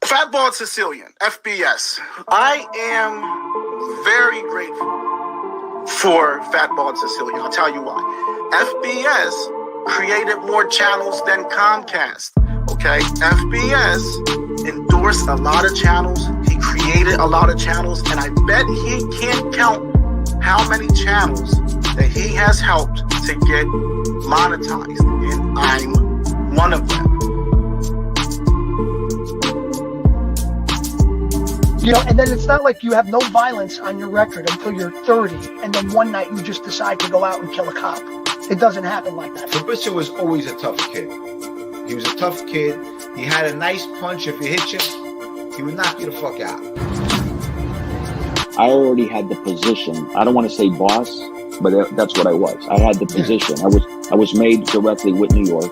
Fat Bald-Sicilian, FBS. I am very grateful for Fat Bald-Sicilian. I'll tell you why. FBS created more channels than Comcast. Okay? FBS endorsed a lot of channels. He created a lot of channels, and I bet he can't count how many channels that he has helped to get monetized, and I'm one of them. You know, and then it's not like you have no violence on your record until you're 30, and then one night you just decide to go out and kill a cop. It doesn't happen like that. Fabrizio was always a tough kid. He was a tough kid. He had a nice punch. If he hit you, he would knock you the fuck out. I already had the position. I don't want to say boss, but that's what I was. I had the position. I was made directly with New York,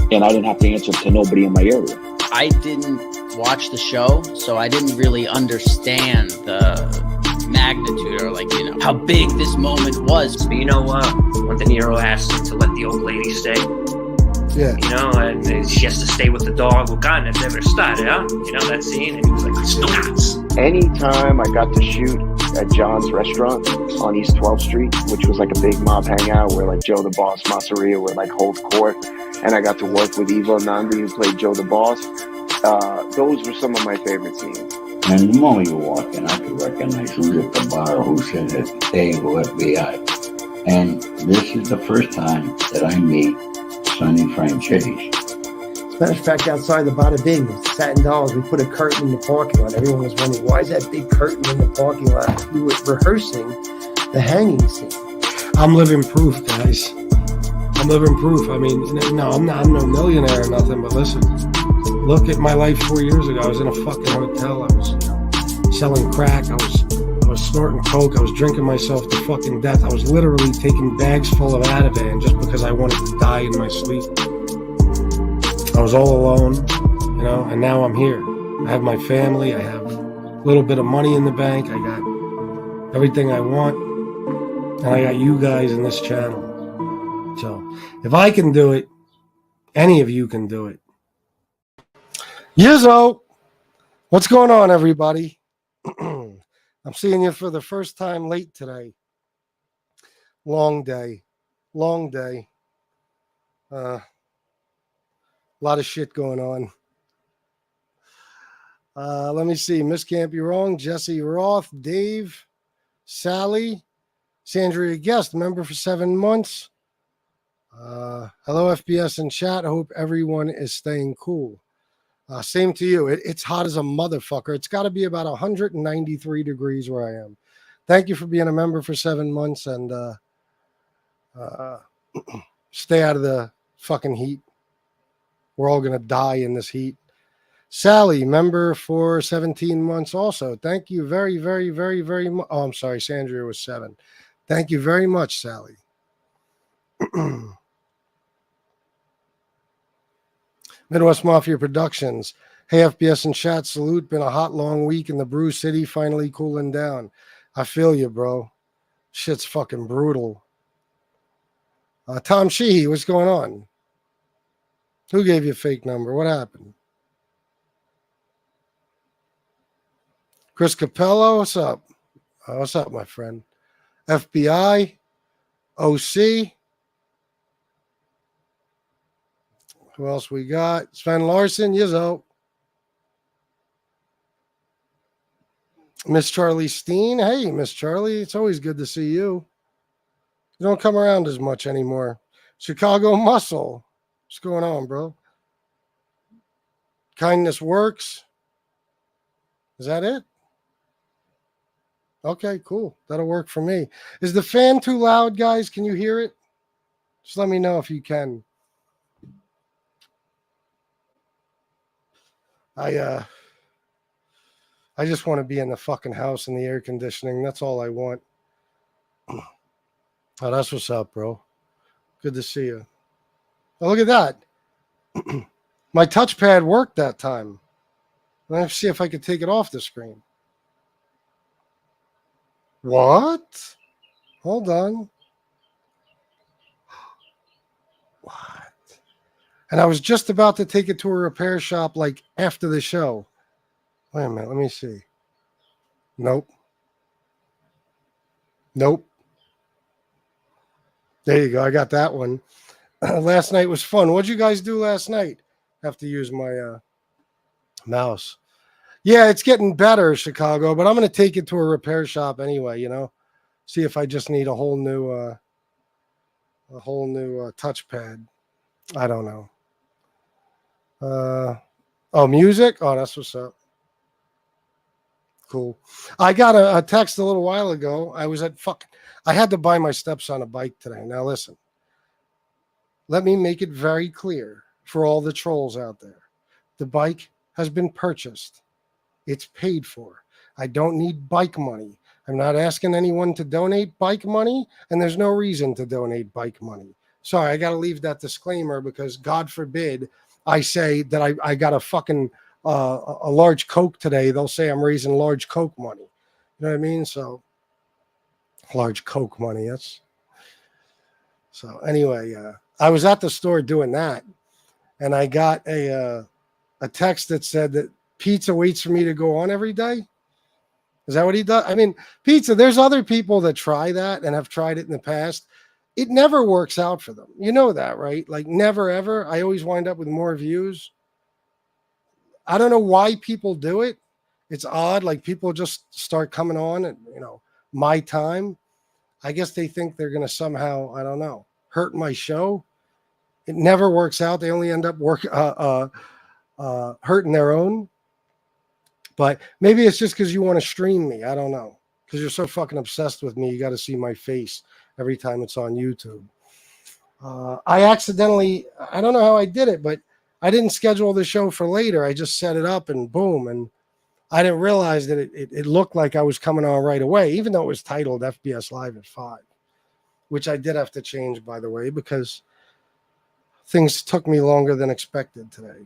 and I didn't have to answer to nobody in my area. I didn't watch the show, so I didn't really understand the magnitude or, like, you know, how big this moment was. But you know what? When De Niro asked him to let the old lady stay, you know, and she has to stay with the dog. Well, God, that's never started, huh? You know that scene? And he was like, "Stukas." Anytime I got to shoot at John's restaurant on East 12th Street, which was like a big mob hangout where like Joe the Boss, Masseria would like hold court, and I got to work with Ivo Nandi, who played Joe the Boss. Those were some of my favorite scenes. And the moment you walk in, I could recognize who's at the bar, who's sitting at the table, FBI. And this is the first time that I meet Sonny Franchitti. As a matter of fact, outside the Bada Bing, Satin Dolls, we put a curtain in the parking lot. Everyone was wondering, why is that big curtain in the parking lot? We were rehearsing the hanging scene. I'm living proof, guys. I'm living proof. I mean, no, I'm no millionaire or nothing, but listen, look at my life 4 years ago. I was in a fucking hotel. I was selling crack. I was snorting coke. I was drinking myself to fucking death. I was literally taking bags full of Ativan just because I wanted to die in my sleep. I was all alone, you know, and now I'm here. I have my family. I have a little bit of money in the bank. I got everything I want. And I got you guys in this channel. So if I can do it, any of you can do it. Yizzo, what's going on, everybody? I'm seeing you for the first time late today. Long day. A lot of shit going on. Let me see. Miss Can't Be Wrong, Jesse Roth, Dave, Sally, Sandria Guest, member for 7 months. Hello, FBS and chat. I hope everyone is staying cool. Same to you. It's hot as a motherfucker. It's got to be about 193 degrees where I am. Thank you for being a member for 7 months, and stay out of the fucking heat. We're all going to die in this heat. Sally, member for 17 months also. Thank you very, very, very, very much. Oh, I'm sorry. Sandra was 7. Thank you very much, Sally. Midwest Mafia Productions. Hey, FBS and chat, salute. Been a hot, long week in the Brew City, finally cooling down. I feel you, bro. Shit's fucking brutal. Tom Sheehy, what's going on? Who gave you a fake number? What happened? Chris Capello, what's up? What's up, my friend? FBI, OC. Who else we got? Sven Larson, Yizzo. Miss Charlie Steen. Hey, Miss Charlie, it's always good to see you. You don't come around as much anymore. Chicago Muscle. What's going on, bro? Kindness Works. Is that it? Okay, cool. That'll work for me. Is the fan too loud, guys? Can you hear it? Just let me know if you can. I just want to be in the fucking house in the air conditioning. That's all I want. Oh, that's what's up, bro. Good to see you. Oh, look at that. My touchpad worked that time. Let's see if I could take it off the screen. What? Hold on. What? And I was just about to take it to a repair shop like after the show. Wait a minute. Let me see. Nope. Nope. There you go. I got that one. Last night was fun. What'd you guys do last night? Have to use my mouse. Yeah, it's getting better, Chicago, but I'm going to take it to a repair shop anyway, you know. See if I just need a whole new touchpad. I don't know. Oh, music? Oh, that's what's up. Cool. I got a text a little while ago. I had to buy my stepson a bike today. Now listen. Let me make it very clear for all the trolls out there. The bike has been purchased. It's paid for. I don't need bike money. I'm not asking anyone to donate bike money, and there's no reason to donate bike money. Sorry, I got to leave that disclaimer because God forbid I say that I got a fucking a large Coke today. They'll say I'm raising large Coke money. You know what I mean? So large Coke money. So anyway, I was at the store doing that, and I got a text that said that pizza waits for me to go on every day. Is that what he does? I mean, pizza, there's other people that try that and have tried it in the past. It never works out for them. You know that, right? Like never, ever. I always wind up with more views. I don't know why people do it. It's odd. Like people just start coming on at, my time. I guess they think they're going to somehow, I don't know, hurt my show. It never works out. They only end up hurting their own. But maybe it's just because you want to stream me. I don't know. Because you're so fucking obsessed with me. You got to see my face every time it's on YouTube. I accidentally, I don't know how I did it, but I didn't schedule the show for later. I just set it up and boom. And I didn't realize that it looked like I was coming on right away, even though it was titled FBS Live at 5, which I did have to change, by the way, because things took me longer than expected today.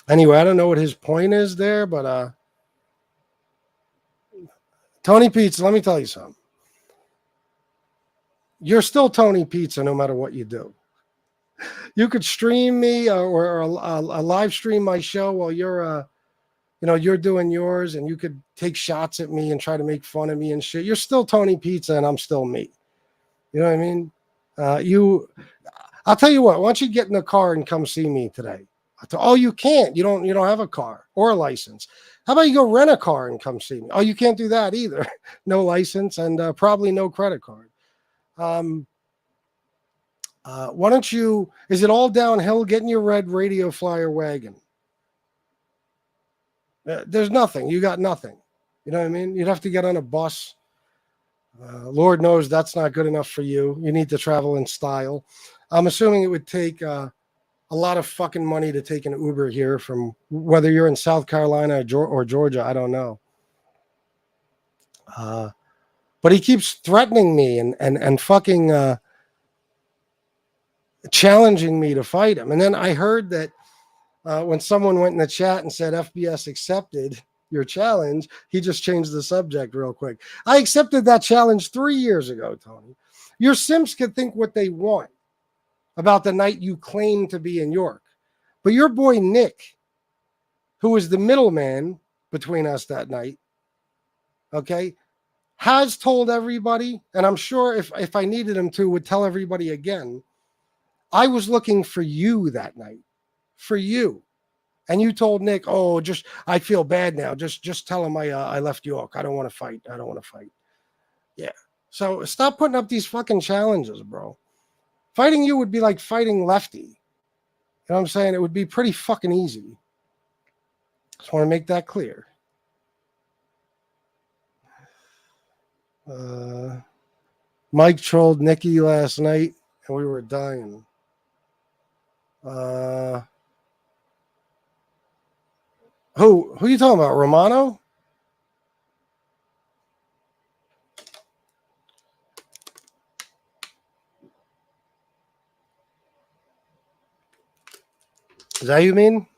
Anyway, I don't know what his point is there, but Tony Pizza, let me tell you something. You're still Tony Pizza no matter what you do. You could stream me or live stream my show while you're you're doing yours, and you could take shots at me and try to make fun of me and shit. You're still Tony Pizza and I'm still me. You know what I mean? I'll tell you what, why don't you get in the car and come see me today? Oh, you can't. You don't have a car or a license. How about you go rent a car and come see me? Oh, you can't do that either. No license and probably no credit card. Why don't you, is it all downhill? Get in your red radio flyer wagon. There's nothing. You got nothing. You know what I mean? You'd have to get on a bus. Lord knows that's not good enough for you. You need to travel in style. I'm assuming it would take a lot of fucking money to take an Uber here from whether you're in South Carolina or Georgia. I don't know. But he keeps threatening me and fucking challenging me to fight him. And then I heard that when someone went in the chat and said FBS accepted your challenge, he just changed the subject real quick. I accepted that challenge 3 years ago, Tony. Your Sims can think what they want about the night you claim to be in York. But your boy Nick, who was the middleman between us that night, okay, has told everybody, and I'm sure if I needed him to, would tell everybody again, I was looking for you that night. For you. And you told Nick, oh, just, I feel bad now. Just tell him I left York. I don't want to fight. I don't want to fight. Yeah. So stop putting up these fucking challenges, bro. Fighting you would be like fighting Lefty. You know what I'm saying? It would be pretty fucking easy. Just want to make that clear. Mike trolled Nikki last night, and we were dying. Who are you talking about? Romano? Is that you mean?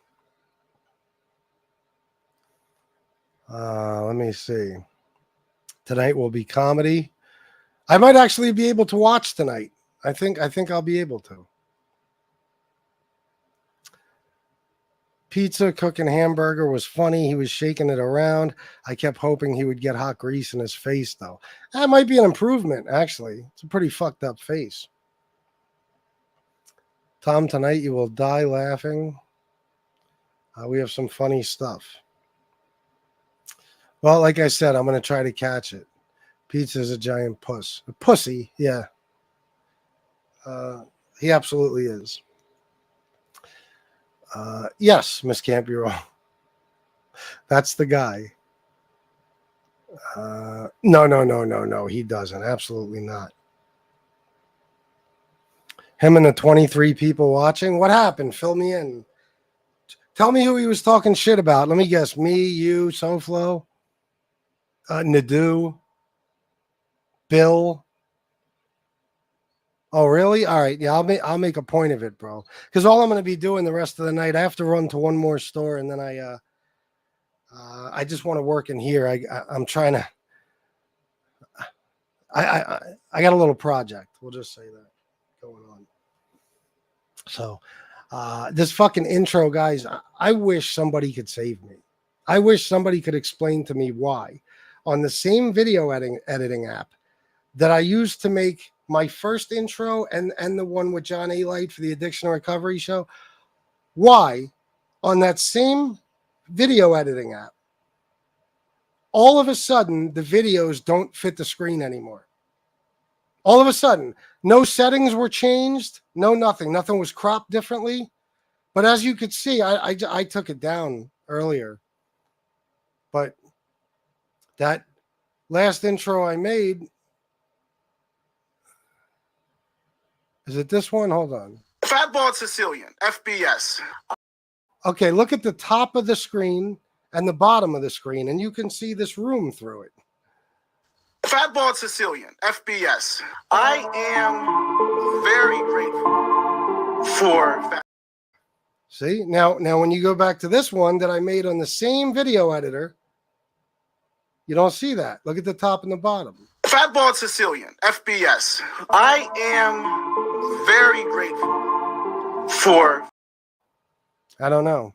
Let me see. Tonight will be comedy. I might actually be able to watch tonight. I think I'll be able to. Pizza, cooking hamburger was funny. He was shaking it around. I kept hoping he would get hot grease in his face, though. That might be an improvement, actually. It's a pretty fucked up face. Tom, tonight you will die laughing. We have some funny stuff. Well, like I said, I'm going to try to catch it. Pizza's a giant puss. A pussy, yeah. He absolutely is. Yes, Miss Campero. That's the guy. No. He doesn't. Absolutely not. Him and the 23 people watching. What happened? Fill me in. Tell me who he was talking shit about. Let me guess. Me, you, SoFlo, Nadu, Bill. Oh, really? All right. Yeah, I'll make a point of it, bro. Because all I'm going to be doing the rest of the night, I have to run to one more store, and then I just want to work in here. I'm trying to. I got a little project. We'll just say that going on. So, this fucking intro, guys. I wish somebody could save me. I wish somebody could explain to me why, on the same video editing app that I used to make my first intro and the one with John A. Light for the Addiction Recovery Show, why on that same video editing app, all of a sudden the videos don't fit the screen anymore. All of a sudden, no settings were changed, no nothing. Nothing was cropped differently. But as you could see, I took it down earlier. But that last intro I made, is it this one? Hold on. Fat Bald-Sicilian, FBS. Okay, look at the top of the screen and the bottom of the screen, and you can see this room through it. Fat Bald-Sicilian, FBS. I am very grateful for Fat. See, now when you go back to this one that I made on the same video editor, you don't see that. Look at the top and the bottom. Fat Bald-Sicilian, FBS. I am very grateful for. I don't know.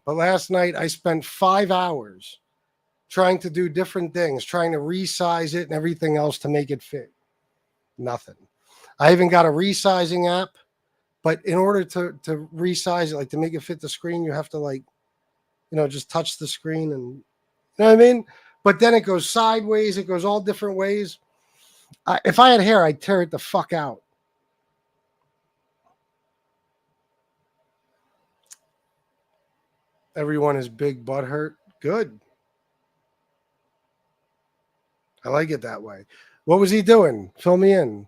But last night I spent 5 hours trying to do different things, trying to resize it and everything else to make it fit. Nothing. I even got a resizing app, but in order to resize it, like to make it fit the screen, you have to like, just touch the screen and, you know what I mean? But then it goes sideways. It goes all different ways. If I had hair, I'd tear it the fuck out. Everyone is big butt hurt. Good. I like it that way. What was he doing? Fill me in.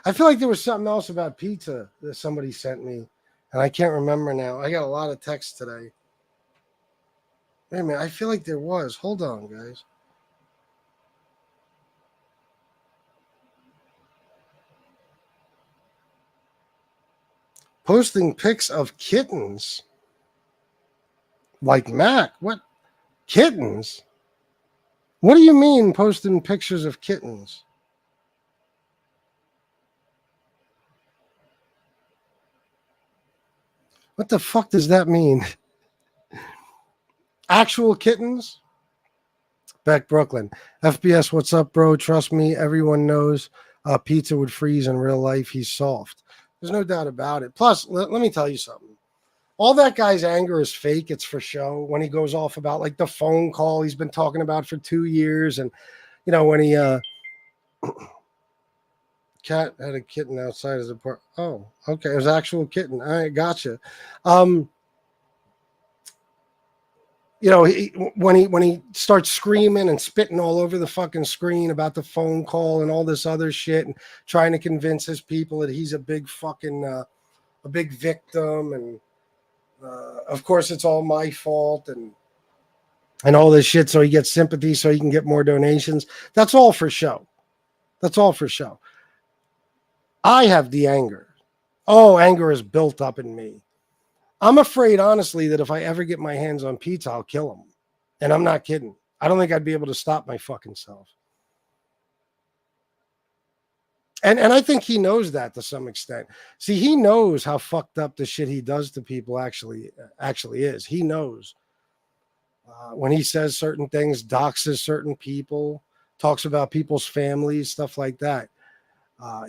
I feel like there was something else about pizza that somebody sent me, and I can't remember now. I got a lot of texts today. Wait a minute. I feel like there was. Hold on, guys. Posting pics of kittens. Like Mac. What? Kittens? What do you mean posting pictures of kittens? What the fuck does that mean? Actual kittens? Beck, Brooklyn. FBS, what's up, bro? Trust me, everyone knows pizza would freeze in real life. He's soft. There's no doubt about it. Plus, let me tell you something. All that guy's anger is fake. It's for show. When he goes off about like the phone call he's been talking about for 2 years. And, you know, when he cat had a kitten outside his apartment. Oh, okay. It was an actual kitten. All right, gotcha. You know, when he starts screaming and spitting all over the fucking screen about the phone call and all this other shit and trying to convince his people that he's a big fucking a big victim, and of course it's all my fault and all this shit, so he gets sympathy so he can get more donations. That's all for show. That's all for show. I have the anger. Oh, anger is built up in me. I'm afraid, honestly, that if I ever get my hands on pizza, I'll kill him. And I'm not kidding. I don't think I'd be able to stop my fucking self. And I think he knows that to some extent. See, he knows how fucked up the shit he does to people actually is. He knows. When he says certain things, doxes certain people, talks about people's families, stuff like that.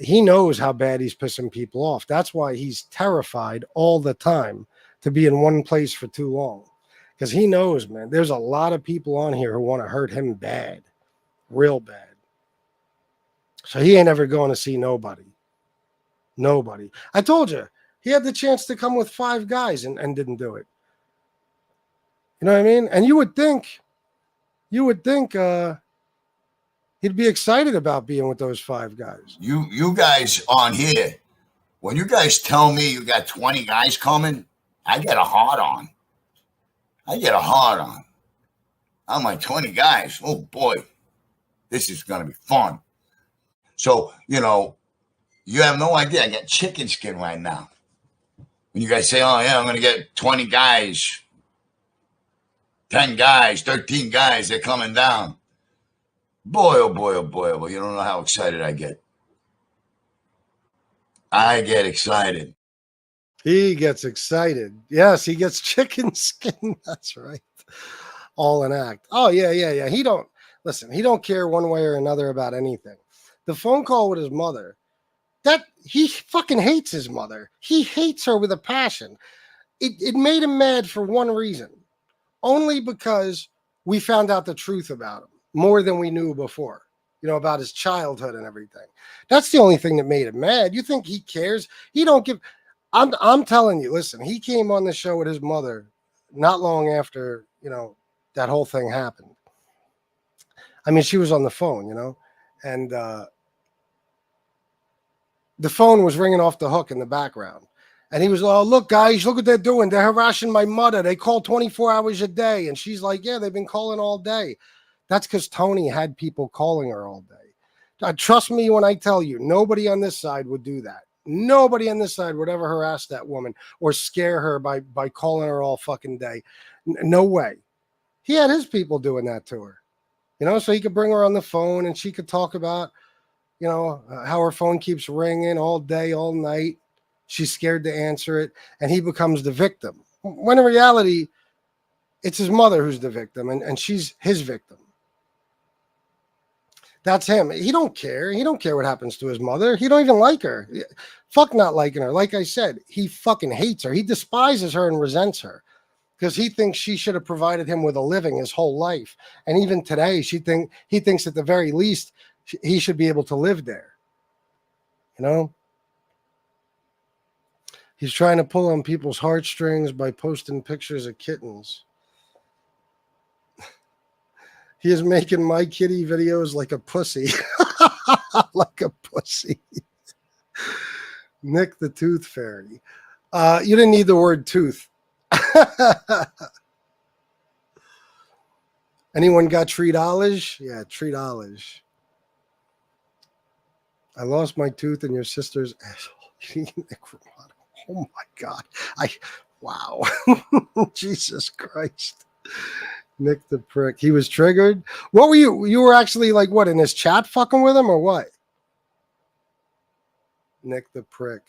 He knows how bad he's pissing people off. That's why he's terrified all the time to be in one place for too long. Because he knows, man, there's a lot of people on here who want to hurt him bad, real bad. So he ain't ever going to see nobody. Nobody. I told you, he had the chance to come with 5 guys and didn't do it. You know what I mean? And you would think he'd be excited about being with those 5 guys. You guys on here, when you guys tell me you got 20 guys coming, I get a hard on. I'm like, 20 guys. Oh boy, this is gonna be fun. So, you know, you have no idea. I got chicken skin right now. When you guys say, oh yeah, I'm gonna get 20 guys, 10 guys, 13 guys, they're coming down. Boy, oh boy, oh boy, oh boy. You don't know how excited I get. I get excited. He gets excited. Yes, he gets chicken skin. That's right. All an act. Oh, yeah. He don't care one way or another about anything. The phone call with his mother, that he fucking hates his mother. He hates her with a passion. It made him mad for one reason. Only because we found out the truth about him more than we knew before, you know, about his childhood and everything. That's the only thing that made him mad. You think he cares? He don't give. I'm telling you, listen, he came on the show with his mother not long after, you know, that whole thing happened. I mean, she was on the phone, you know, and the phone was ringing off the hook in the background. And he was, oh, look, guys, look what they're doing. They're harassing my mother. They call 24 hours a day. And she's like, yeah, they've been calling all day. That's because Tony had people calling her all day. Trust me when I tell you, nobody on this side would do that. Nobody on this side would ever harass that woman or scare her by calling her all fucking day. No way. He had his people doing that to her, you know, so he could bring her on the phone and she could talk about, you know, how her phone keeps ringing all day, all night. She's scared to answer it, and he becomes the victim. When in reality, it's his mother who's the victim, and she's his victim. That's him. He don't care. He don't care what happens to his mother. He don't even like her. Fuck not liking her. Like I said, he fucking hates her. He despises her and resents her because he thinks she should have provided him with a living his whole life. And even today, he thinks at the very least he should be able to live there. You know? He's trying to pull on people's heartstrings by posting pictures of kittens. He is making my kitty videos like a pussy. Like a pussy. Nick the Tooth Fairy. You didn't need the word tooth. Anyone got $3? Yeah, $3. I lost my tooth in your sister's asshole. Oh my God. Wow. Jesus Christ. Nick the prick. He was triggered. What were you were actually like, what, in his chat fucking with him or what? Nick the prick.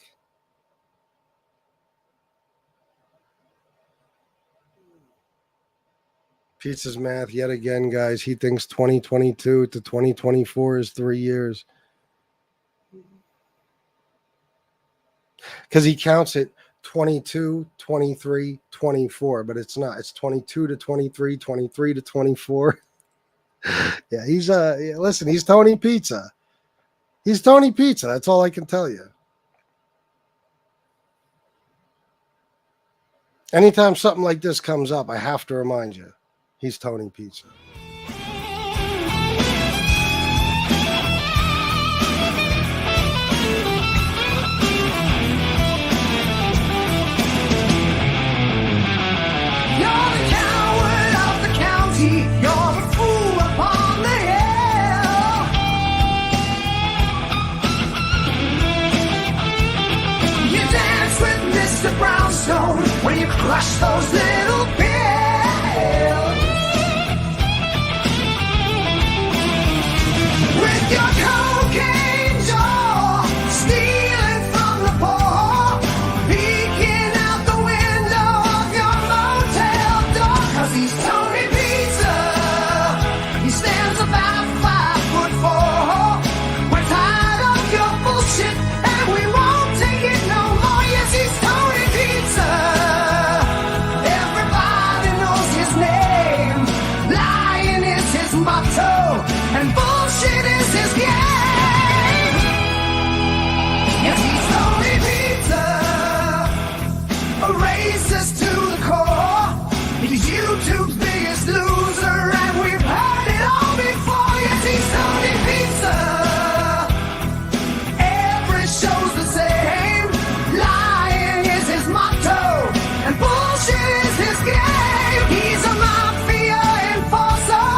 Pizza's math yet again, guys. He thinks 2022 to 2024 is 3 years. Because he counts it 22, 23, 24, but it's not. It's 22 to 23, 23 to 24. Yeah, he's listen, he's Tony Pizza. He's Tony Pizza. That's all I can tell you. Anytime something like this comes up, I have to remind you, he's Tony Pizza. Brownstone, when you crush those little pills with your cocaine jaw, stealing from the poor, peeking out the window of your motel door. 'Cause he's Tony Pizza. He stands about 5'4". We're tired of your bullshit and we won't take it no more. Yes, he's Tony Pizza. Everybody knows his name. Lying is his motto, and bullshit is his game. Yes, he's Tony Pizza. A racist to the core. He's YouTube's biggest loser, and we've heard it all before. Yes, he's Tony Pizza. Every show's the same. Lying is his motto, and bullshit is his game. He's a mafia enforcer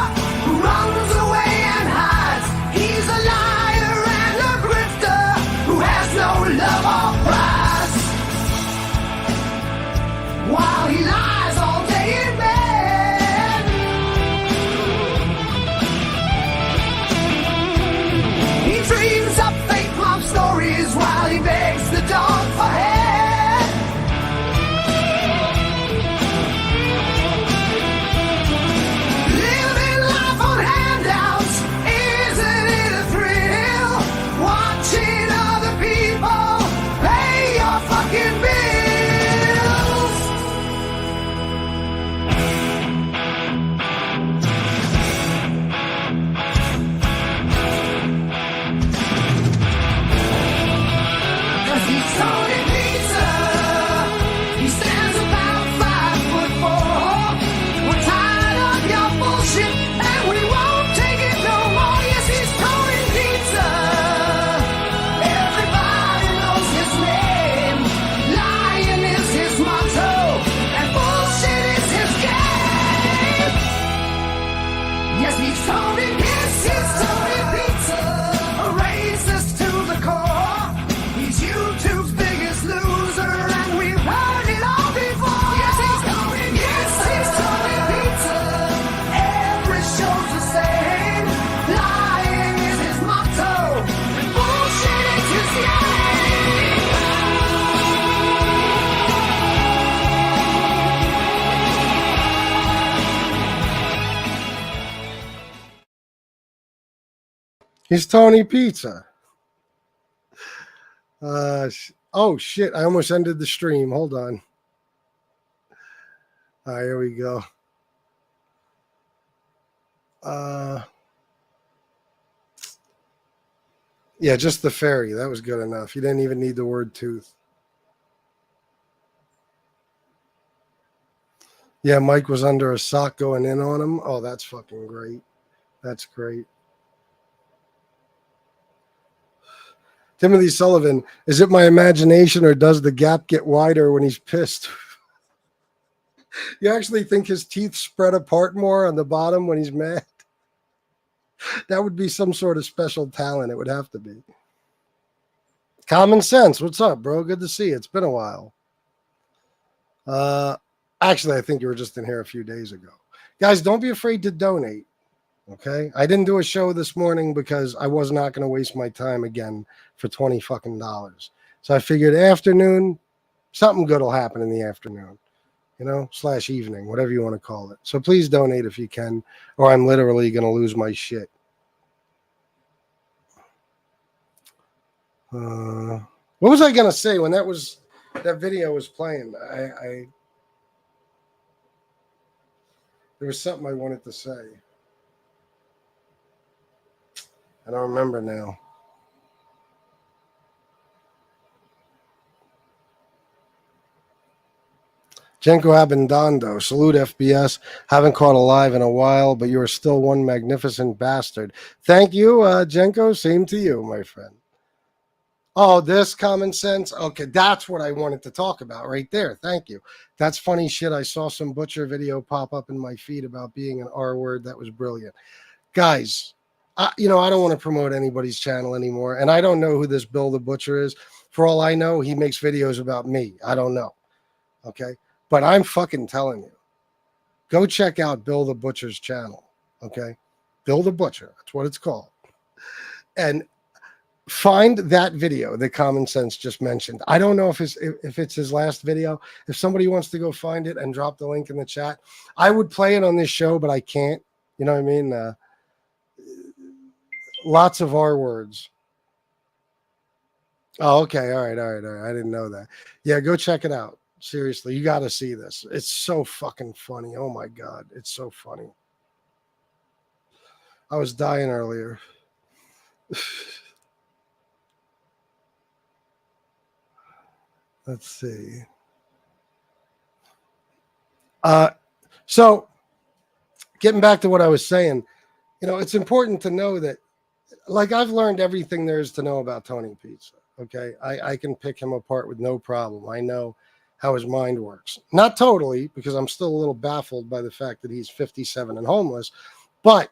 who runs away and hides. He's a liar and a grifter who has no love or prize. While he lies all day in bed, he dreams up fake mob stories while he begs the dog for head. Living life on handouts, isn't it a thrill? Watching other people pay your fucking bills. Cause he's Tony Pizza. He stands about 5'4". We're tired of your bullshit and we won't take it no more. Yes, he's Tony Pizza. Everybody knows his name. Lying is his motto, and bullshit is his game. Yes, he's Tony Pizza. He's Tony Pizza. A racist to the core. He's YouTube's biggest loser, and we've heard it all before. Yes, he's Tony Pizza. Yes, he's Tony Pizza. Every show's the same. Lying is his motto, and bullshit is his game. He's Tony Pizza. Oh shit! I almost ended the stream. Hold on. All right, here we go. Yeah, just the fairy. That was good enough. You didn't even need the word tooth. Yeah, Mike was under a sock going in on him. Oh, that's fucking great. That's great. Timothy Sullivan, is it my imagination or does the gap get wider when he's pissed? You actually think his teeth spread apart more on the bottom when he's mad? That would be some sort of special talent. It would have to be. Common Sense. What's up, bro? Good to see you. It's been a while. Actually, I think you were just in here a few days ago. Guys, don't be afraid to donate. Okay? I didn't do a show this morning because I was not going to waste my time again for $20 fucking. So I figured afternoon, something good will happen in the afternoon. You know, / evening, whatever you want to call it. So please donate if you can, or I'm literally going to lose my shit. What was I going to say when that video was playing? There was something I wanted to say. I don't remember now. Jenko Abindondo, salute FBS. Haven't caught a live in a while, but you are still one magnificent bastard. Thank you, Jenko. Same to you, my friend. Oh, this Common Sense? Okay, that's what I wanted to talk about right there. Thank you. That's funny shit. I saw some Butcher video pop up in my feed about being an R word. That was brilliant. Guys, I don't want to promote anybody's channel anymore, and I don't know who this Bill the Butcher is. For all I know, he makes videos about me. I don't know. Okay? But I'm fucking telling you, go check out Bill the Butcher's channel. Okay? Bill the Butcher. That's what it's called. And find that video that Common Sense just mentioned. I don't know if it's his last video. If somebody wants to go find it and drop the link in the chat, I would play it on this show, but I can't. You know what I mean? Lots of R words. Oh, okay. All right. I didn't know that. Yeah, go check it out. Seriously, you got to see this. It's so fucking funny. Oh my God. It's so funny. I was dying earlier. Let's see. So getting back to what I was saying, it's important to know that, like, I've learned everything there is to know about Tony Pizza. Okay. I can pick him apart with no problem. I know how his mind works. Not totally, because I'm still a little baffled by the fact that he's 57 and homeless, but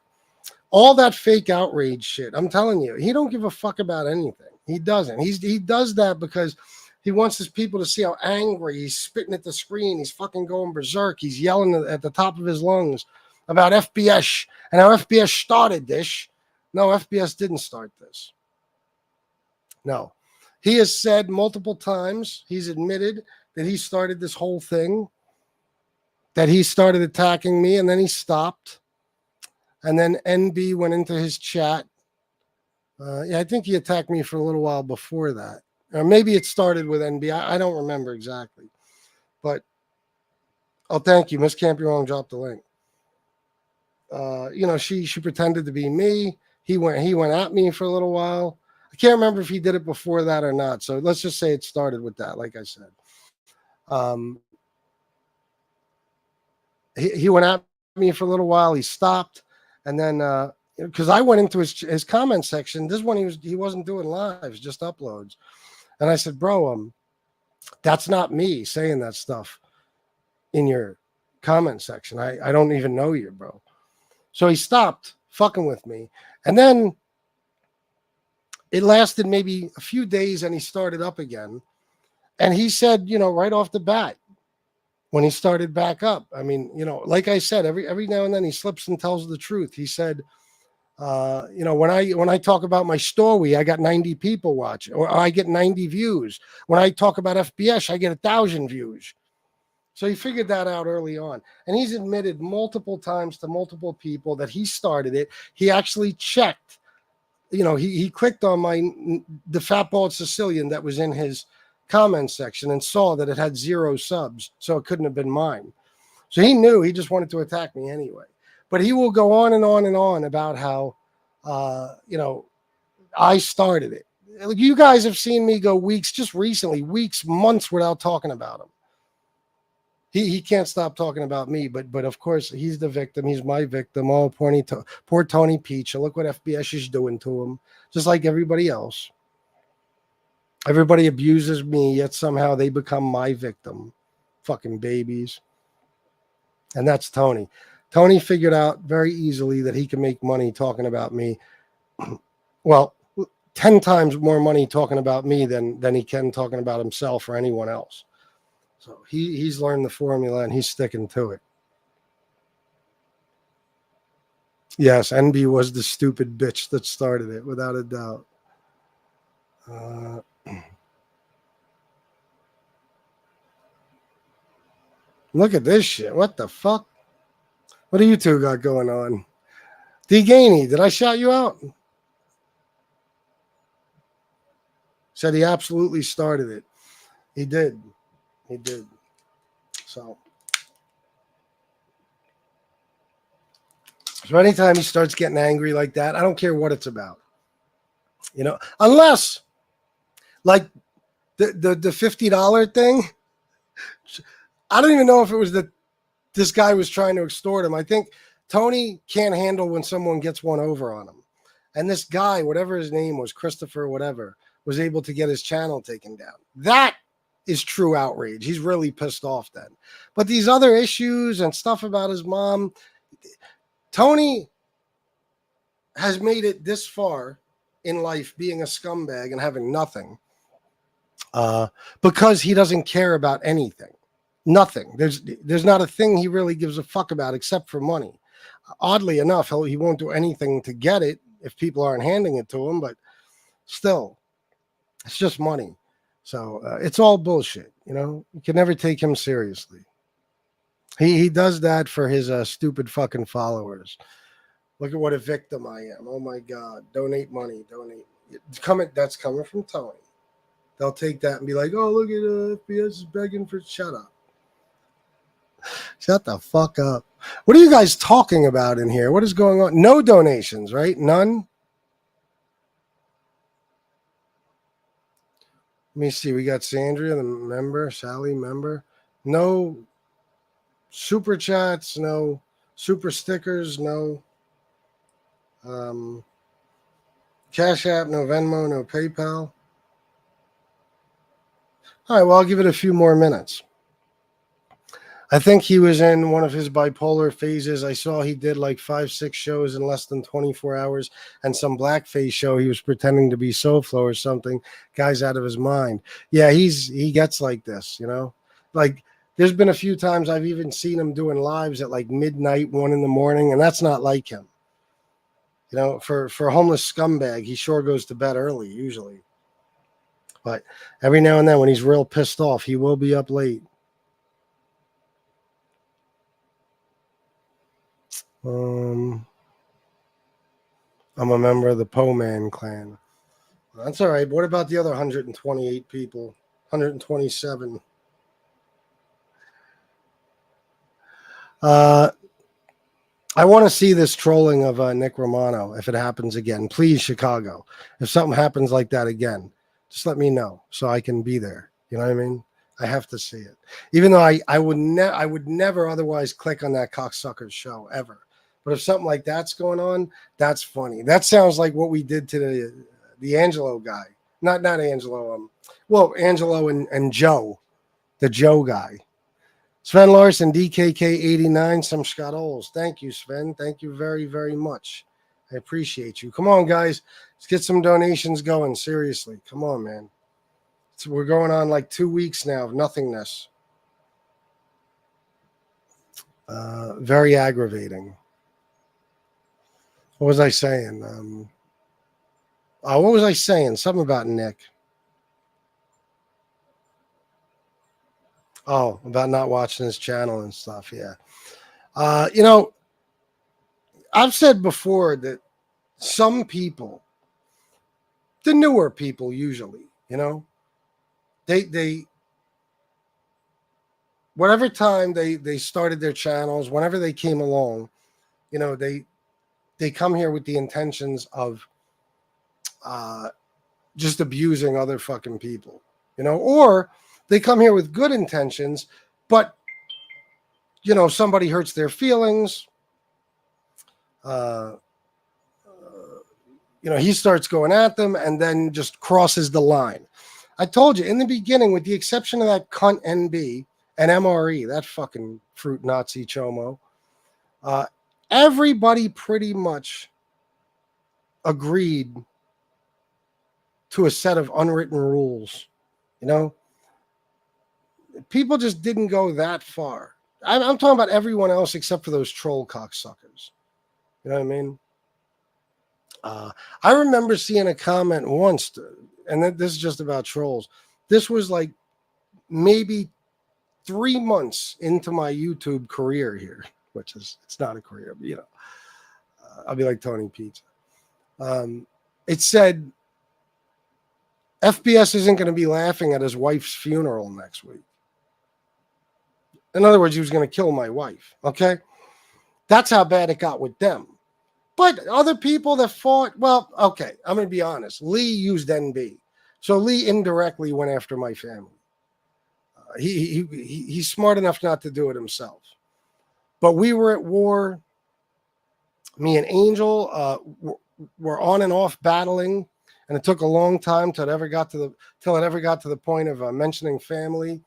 all that fake outrage shit, I'm telling you, he don't give a fuck about anything. He doesn't. He does that because he wants his people to see how angry he's spitting at the screen. He's fucking going berserk. He's yelling at the top of his lungs about FBS and how FBS started this. No, FBS didn't start this. No. He has said multiple times, he's admitted that he started this whole thing, that he started attacking me, and then he stopped. And then NB went into his chat. I think he attacked me for a little while before that. Or maybe it started with NB. I don't remember exactly. But, thank you. Miss Can't Be Wrong dropped the link. She pretended to be me. He went at me for a little while. I can't remember if he did it before that or not. So let's just say it started with that, like I said. He went at me for a little while. He stopped. And then, because I went into his comment section. This one, he wasn't doing lives, just uploads. And I said, bro, that's not me saying that stuff in your comment section. I don't even know you, bro. So he stopped fucking with me. And then it lasted maybe a few days and he started up again. And he said, right off the bat, when he started back up, I mean, like I said, every now and then he slips and tells the truth. He said, when I talk about my story, I got 90 people watching, or I get 90 views. When I talk about FBS, I get 1,000 views. So he figured that out early on. And he's admitted multiple times to multiple people that he started it. He actually checked, he clicked on the Fat Bald-Sicilian that was in his comment section and saw that it had 0 subs. So it couldn't have been mine. So he knew, he just wanted to attack me anyway. But he will go on and on and on about how, I started it. You guys have seen me go weeks, just recently, months without talking about him. He can't stop talking about me, but of course he's the victim. He's my victim. Oh, poor Tony Peach. And look what FBS is doing to him, just like everybody else. Everybody abuses me, yet somehow they become my victim. Fucking babies. And that's Tony. Tony figured out very easily that he can make money talking about me. Well, 10 times more money talking about me than he can talking about himself or anyone else. So he's learned the formula and he's sticking to it. Yes, NB was the stupid bitch that started it, without a doubt. Look at this shit. What the fuck? What do you two got going on? D. Gainey, did I shout you out? Said he absolutely started it. He did. He did. So anytime he starts getting angry like that, I don't care what it's about. You know, unless like the $50 thing. I don't even know if it was that this guy was trying to extort him. I think Tony can't handle when someone gets one over on him. And this guy, whatever his name was, Christopher, whatever, was able to get his channel taken down. That is true outrage. He's really pissed off then. But these other issues and stuff about his mom, Tony has made it this far in life being a scumbag and having nothing because he doesn't care about anything. Nothing. There's not a thing he really gives a fuck about except for money. Oddly enough, he won't do anything to get it if people aren't handing it to him, but still, it's just money. So it's all bullshit, you know? You can never take him seriously. He does that for his stupid fucking followers. Look at what a victim I am. Oh my God. Donate money. Donate. That's coming from Tony. They'll take that and be like, oh, look at FBS is begging for shut up. Shut the fuck up. What are you guys talking about in here? What is going on? No donations, right? None? Let me see. We got Sandria, the member. Sally, member. No super chats. No super stickers. No Cash App. No Venmo. No PayPal. All right. Well, I'll give it a few more minutes. I think he was in one of his bipolar phases. I saw he did like 5-6 shows in less than 24 hours and some blackface show. He was pretending to be SoFlo or something. Guy's out of his mind. Yeah, he gets like this, you know? Like there's been a few times I've even seen him doing lives at like midnight, 1 a.m, and that's not like him. You know, for a homeless scumbag, he sure goes to bed early usually. But every now and then when he's real pissed off, he will be up late. I'm a member of the Po-Man clan. That's all right. What about the other 128 people? 127. I want to see this trolling of Nick Romano if it happens again. Please, Chicago. If something happens like that again, just let me know so I can be there. You know what I mean? I have to see it. Even though I would never otherwise click on that cocksucker's show ever. But if something like that's going on, that's funny. That sounds like what we did to the Angelo guy. Not Angelo. Angelo and Joe, the Joe guy. Sven Larson, DKK89, some Scottols. Thank you, Sven. Thank you very, very much. I appreciate you. Come on, guys. Let's get some donations going. Seriously. Come on, man. So we're going on like 2 weeks now of nothingness. Very aggravating. What was I saying? What was I saying? Something about Nick. Oh, about not watching his channel and stuff. Yeah. You know, I've said before that some people, the newer people usually, you know, they whatever time they started their channels, whenever they came along, you know, they come here with the intentions of just abusing other fucking people, you know, or they come here with good intentions, but somebody hurts their feelings. He starts going at them and then just crosses the line. I told you in the beginning, with the exception of that cunt NB and MRE, that fucking fruit Nazi chomo, everybody pretty much agreed to a set of unwritten rules. People just didn't go that far. I'm talking about everyone else except for those troll cocksuckers. You know what I mean? I remember seeing a comment once, and this is just about trolls. This was like maybe 3 months into my YouTube career here, which is, it's not a career, but I'll be like Tony Pizza. It said, FBS isn't going to be laughing at his wife's funeral next week. In other words, he was going to kill my wife. Okay. That's how bad it got with them. But other people that fought, well, okay, I'm going to be honest. Lee used NB. So Lee indirectly went after my family. He's smart enough not to do it himself. But we were at war. Me and Angel were on and off battling, and it took a long time till it ever got to the point of mentioning family.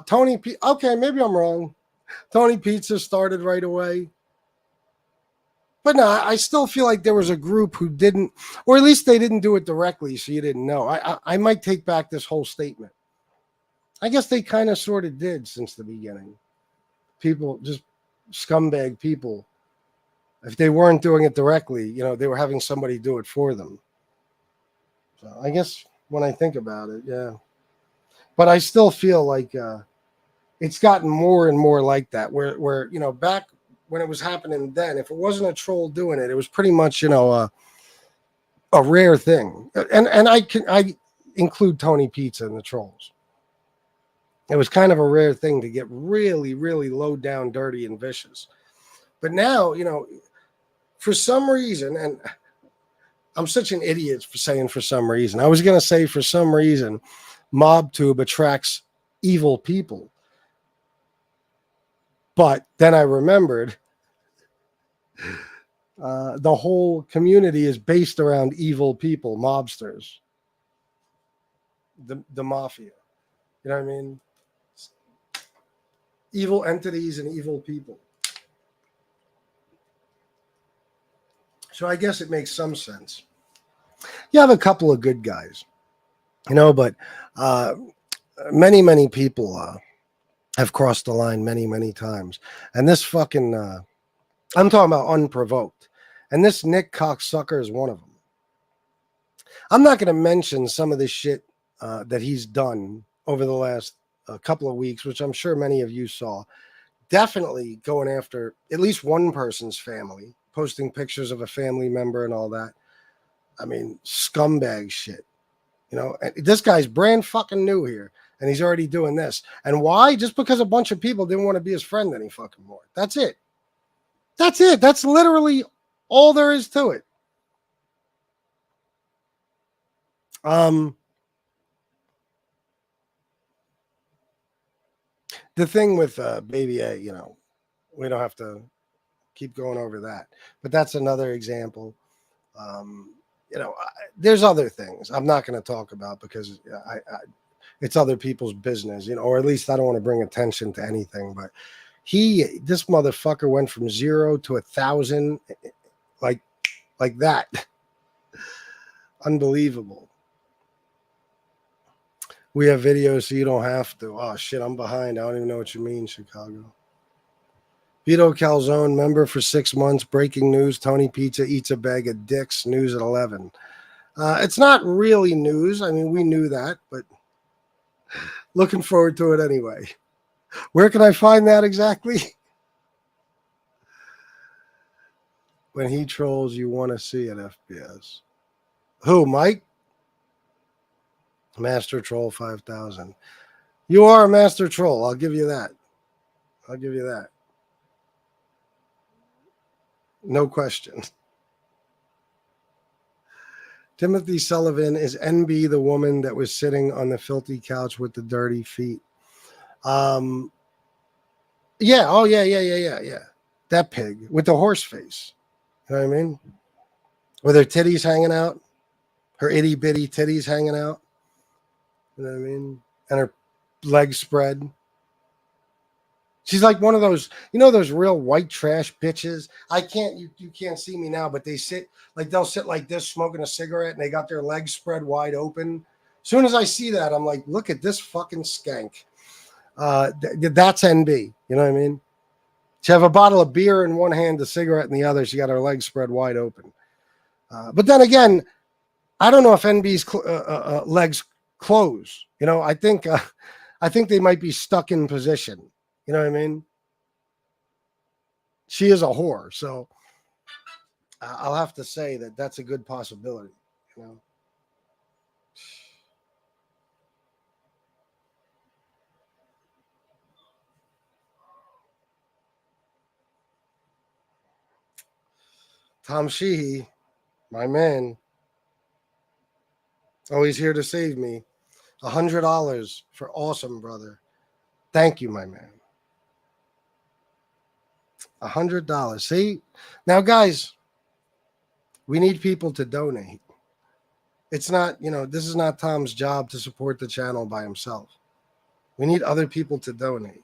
Tony P. Okay, maybe I'm wrong. Tony Pizza started right away. But no, I still feel like there was a group who didn't, or at least they didn't do it directly, so you didn't know. I might take back this whole statement. I guess they kind of sort of did since the beginning. People, just scumbag people. If they weren't doing it directly, they were having somebody do it for them. So I guess when I think about it, yeah. But I still feel like it's gotten more and more like that, where back when it was happening then, if it wasn't a troll doing it, it was pretty much, a rare thing. And I include Tony Pizza in the trolls. It was kind of a rare thing to get really, really low down, dirty, and vicious. But now, for some reason, and I'm such an idiot for saying for some reason. I was going to say for some reason, MobTube attracts evil people. But then I remembered the whole community is based around evil people, mobsters, the mafia. You know what I mean? Evil entities and evil people. So I guess it makes some sense. You have a couple of good guys, but many, many people have crossed the line many, many times. And this fucking, I'm talking about unprovoked. And this Nick cocksucker is one of them. I'm not going to mention some of the shit that he's done over the last couple of weeks, which I'm sure many of you saw. Definitely going after at least one person's family, posting pictures of a family member and all that. I mean, scumbag shit. This guy's brand fucking new here, and he's already doing this. And why? Just because a bunch of people didn't want to be his friend any fucking more. That's it. That's it. That's literally all there is to it. The thing with Baby A, we don't have to keep going over that, but that's another example. There's other things I'm not going to talk about because it's other people's business, or at least I don't want to bring attention to anything. But this motherfucker went from 0 to 1,000, like that. Unbelievable. We have videos so you don't have to. Oh shit, I'm behind. I don't even know what you mean, Chicago. Vito Calzone, member for 6 months. Breaking news: Tony Pizza eats a bag of dicks. News at 11. It's not really news. I mean, we knew that, but looking forward to it anyway. Where can I find that exactly? When he trolls, you want to see at FBS. Who, Mike? Master Troll 5000. You are a master troll. I'll give you that. No question. Timothy Sullivan, is NB the woman that was sitting on the filthy couch with the dirty feet? Yeah. Oh, yeah. That pig with the horse face. You know what I mean? With her titties hanging out, her itty bitty titties hanging out. You know what I mean? And her legs spread. She's like one of those, those real white trash bitches. You can't see me now, but they'll sit like this smoking a cigarette and they got their legs spread wide open. As soon as I see that, I'm like, look at this fucking skank. That's NB. You know what I mean? She have a bottle of beer in one hand, a cigarette in the other. She got her legs spread wide open. But then again, I don't know if NB's legs close. I think they might be stuck in position. You know what I mean? She is a whore, so I'll have to say that that's a good possibility. Tom Sheehy, my man, always here to save me. $100 for awesome, brother. Thank you, my man. $100. See? Now, guys, we need people to donate. It's not, this is not Tom's job to support the channel by himself. We need other people to donate.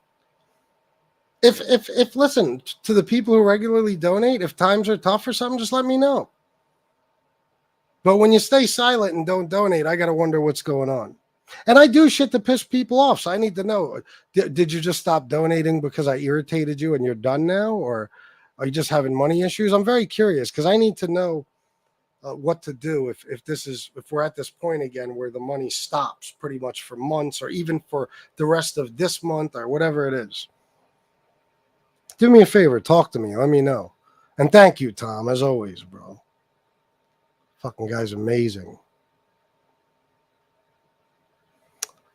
If listen, to the people who regularly donate, if times are tough or something, just let me know. But when you stay silent and don't donate, I got to wonder what's going on. And I do shit to piss people off, so I need to know. Did you just stop donating because I irritated you and you're done now? Or are you just having money issues? I'm very curious because I need to know what to do if we're at this point again where the money stops pretty much for months or even for the rest of this month or whatever it is. Do me a favor, talk to me, let me know. And thank you, Tom, as always, bro. Fucking guy's amazing.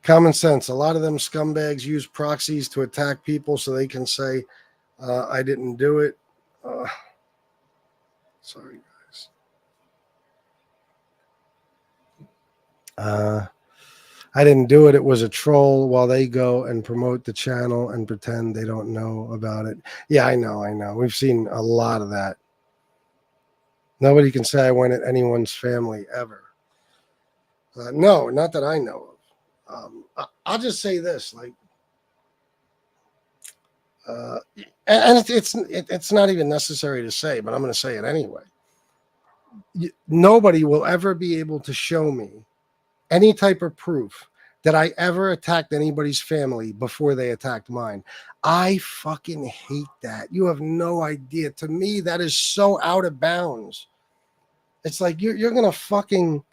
Common sense. A lot of them scumbags use proxies to attack people so they can say, I didn't do it. Sorry, guys. I didn't do it. It was a troll while they go and promote the channel and pretend they don't know about it. Yeah, I know. We've seen a lot of that. Nobody can say I went at anyone's family ever. No, not that I know of. I'll just say this, and it's not even necessary to say, but I'm going to say it anyway. Nobody will ever be able to show me any type of proof that I ever attacked anybody's family before they attacked mine. I fucking hate that. You have no idea. To me, that is so out of bounds. It's like you're going to fucking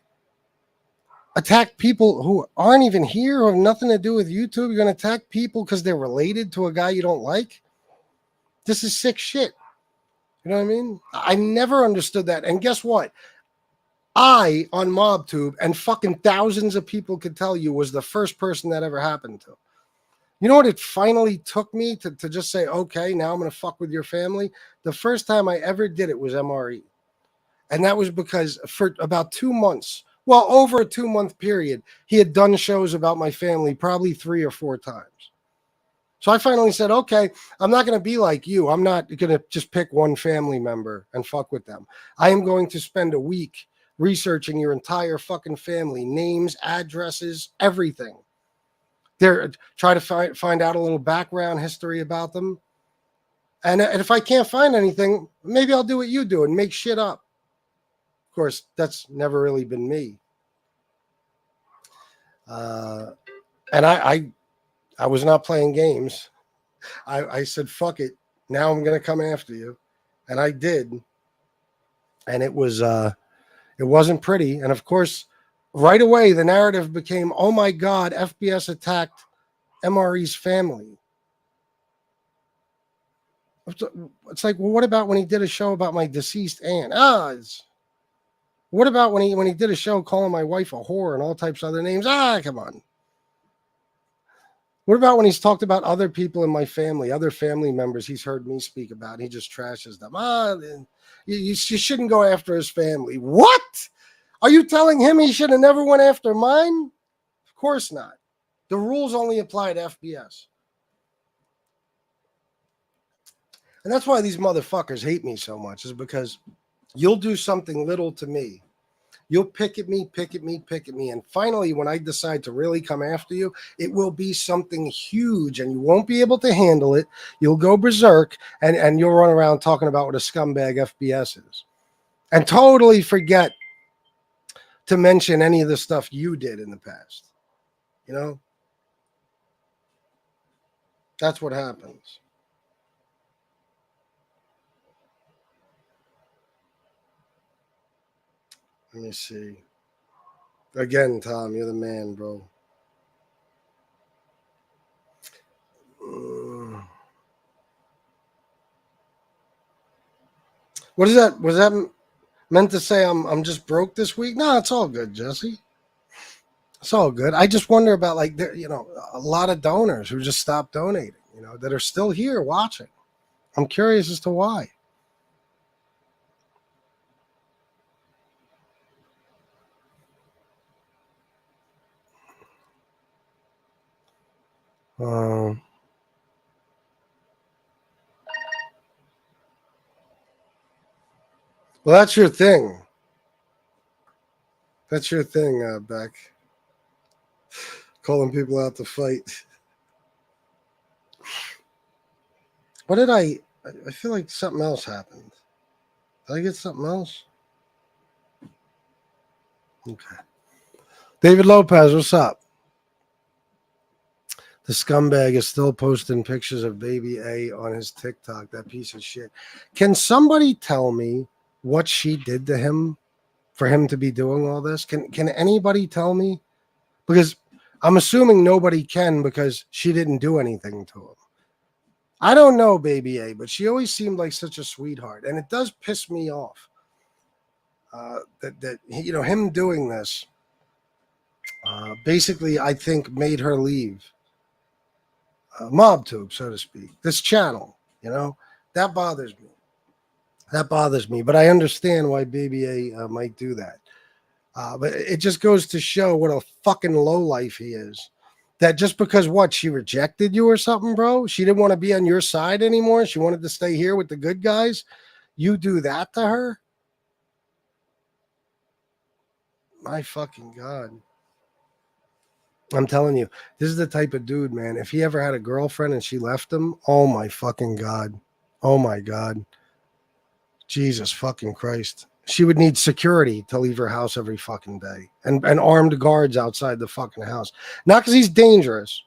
attack people who aren't even here or have nothing to do with YouTube. You're going to attack people because they're related to a guy you don't like. This is sick shit. You know what I mean? I never understood that. And guess what? I, on MobTube, and fucking thousands of people could tell you, was the first person that ever happened to. You know what it finally took me to just say, okay, now I'm going to fuck with your family? The first time I ever did it was MRE. And that was because for about 2 months, well, over a 2-month period, he had done shows about my family probably 3 or 4 times. So I finally said, okay, I'm not going to be like you. I'm not going to just pick one family member and fuck with them. I am going to spend a week researching your entire fucking family, names, addresses, everything. Try to find out a little background history about them. And if I can't find anything, maybe I'll do what you do and make shit up. Of course, that's never really been me. And I was not playing games. I said, fuck it. Now I'm going to come after you. And I did. And it wasn't pretty. And of course, right away, the narrative became, oh my God, FBS attacked MRE's family. It's like, well, what about when he did a show about my deceased aunt? What about when he did a show calling my wife a whore and all types of other names? Come on. What about when he's talked about other people in my family, other family members he's heard me speak about? He just trashes them. You shouldn't go after his family. What? Are you telling him he should have never went after mine? Of course not. The rules only apply to FBS. And that's why these motherfuckers hate me so much, is because you'll do something little to me. You'll pick at me. And finally, when I decide to really come after you, it will be something huge and you won't be able to handle it. You'll go berserk and you'll run around talking about what a scumbag FBS is and totally forget to mention any of the stuff you did in the past. You know? That's what happens. Let me see. Again, Tom, you're the man, bro. What is that? Was that meant to say I'm just broke this week? No, it's all good, Jesse. It's all good. I just wonder about, like, you know, a lot of donors who just stopped donating, you know, that are still here watching. I'm curious as to why. Well, that's your thing. That's your thing, Beck. Calling people out to fight. What did I feel like something else happened. Did I get something else? Okay. David Lopez, what's up? The scumbag is still posting pictures of baby A on his TikTok, that piece of shit. Can somebody tell me what she did to him for him to be doing all this? Can anybody tell me? Because I'm assuming nobody can, because she didn't do anything to him. I don't know baby A, but she always seemed like such a sweetheart. And it does piss me off that you know, him doing this basically, I think, made her leave MobTube, so to speak, this channel. You know, that bothers me. That bothers me. But I understand why baby A might do that. But it just goes to show what a fucking lowlife he is. That just because she rejected you or something, bro? She didn't want to be on your side anymore. She wanted to stay here with the good guys. You do that to her? My fucking God. I'm telling you, this is the type of dude, man. If he ever had a girlfriend and she left him, oh my fucking God. Oh my God. Jesus fucking Christ. She would need security to leave her house every fucking day and armed guards outside the fucking house. Not because he's dangerous,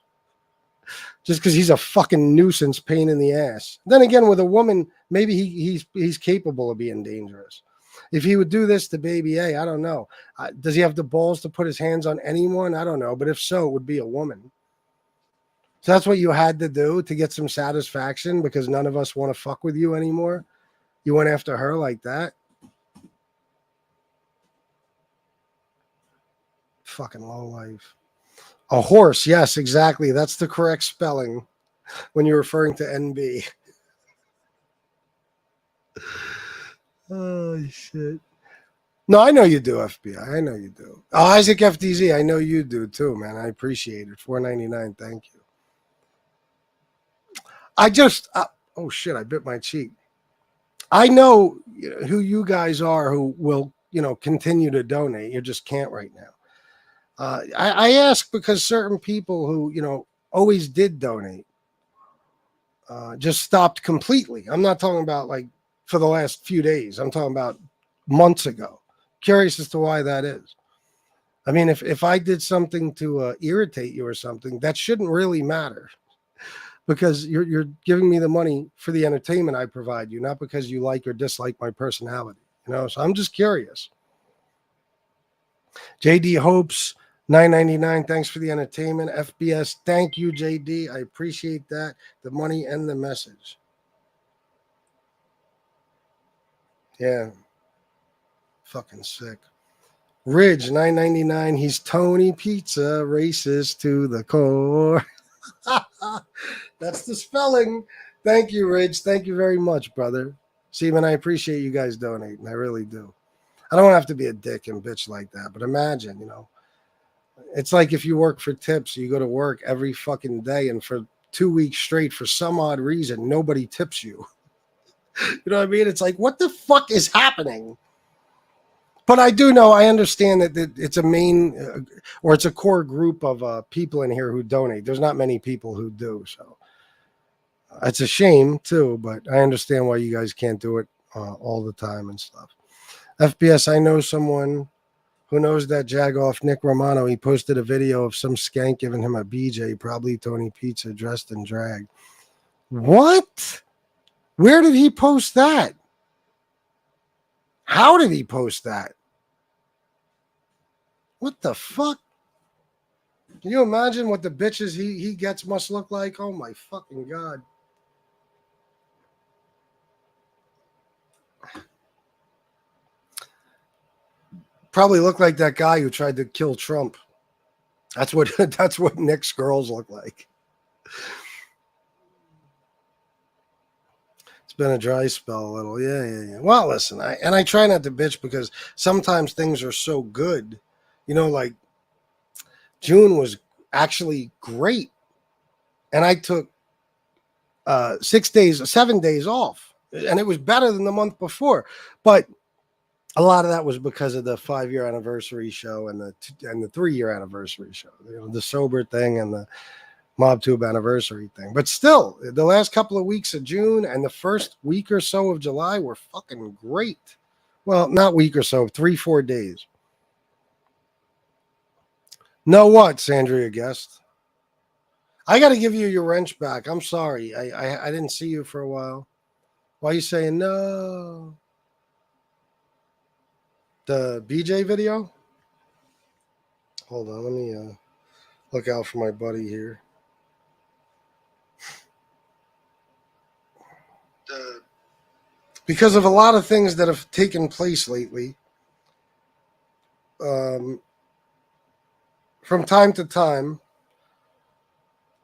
just because he's a fucking nuisance pain in the ass. Then again, with a woman, maybe he's capable of being dangerous. If he would do this to baby A, I don't know. Does he have the balls to put his hands on anyone? I don't know. But if so, it would be a woman. So that's what you had to do to get some satisfaction, because none of us want to fuck with you anymore. You went after her like that? Fucking low life. A horse. Yes, exactly. That's the correct spelling when you're referring to NB. Oh, shit. No, I know you do, FBI. I know you do. Oh, Isaac FDZ, I know you do too, man. I appreciate it. $4.99. Thank you. I just, oh shit, I bit my cheek. I know who you guys are who will, continue to donate. You just can't right now. I ask because certain people who, always did donate just stopped completely. I'm not talking about like for the last few days. I'm talking about months ago. Curious as to why that is. I mean, if I did something to irritate you or something, that shouldn't really matter, because you're giving me the money for the entertainment I provide you, not because you like or dislike my personality. So I'm just curious. JD Hopes, $9.99. Thanks for the entertainment. FBS, thank you, JD. I appreciate that. The money and the message. Yeah. Fucking sick. Ridge, $9.99. He's Tony Pizza, racist to the core. That's the spelling. Thank you, Ridge. Thank you very much, brother. See, man, I appreciate you guys donating. I really do. I don't have to be a dick and bitch like that, but imagine, it's like if you work for tips, you go to work every fucking day, and for 2 weeks straight, for some odd reason, nobody tips you. You know what I mean? It's like, what the fuck is happening? But I do know, I understand that it's a main or it's a core group of people in here who donate. There's not many people who do. So it's a shame too, but I understand why you guys can't do it all the time and stuff. FBS, I know someone who knows that jagoff Nick Romano. He posted a video of some skank giving him a BJ, probably Tony Pizza dressed in drag. What? Where did he post that? How did he post that? What the fuck? Can you imagine what the bitches he gets must look like? Oh my fucking God. Probably look like that guy who tried to kill Trump. That's what Nick's girls look like. It's been a dry spell a little. Yeah. Well, listen, I try not to bitch because sometimes things are so good. You know, like June was actually great. And I took 7 days off. And it was better than the month before. But a lot of that was because of the 5-year anniversary show and the 3-year anniversary show, you know, the sober thing and the MobTube anniversary thing. But still, the last couple of weeks of June and the first week or so of July were fucking great. Well, not week or so, 3-4 days. Know what, Sandria Guest? I got to give you your wrench back. I'm sorry. I didn't see you for a while. Why are you saying no? The BJ video? Hold on, let me look out for my buddy here. Because of a lot of things that have taken place lately, from time to time,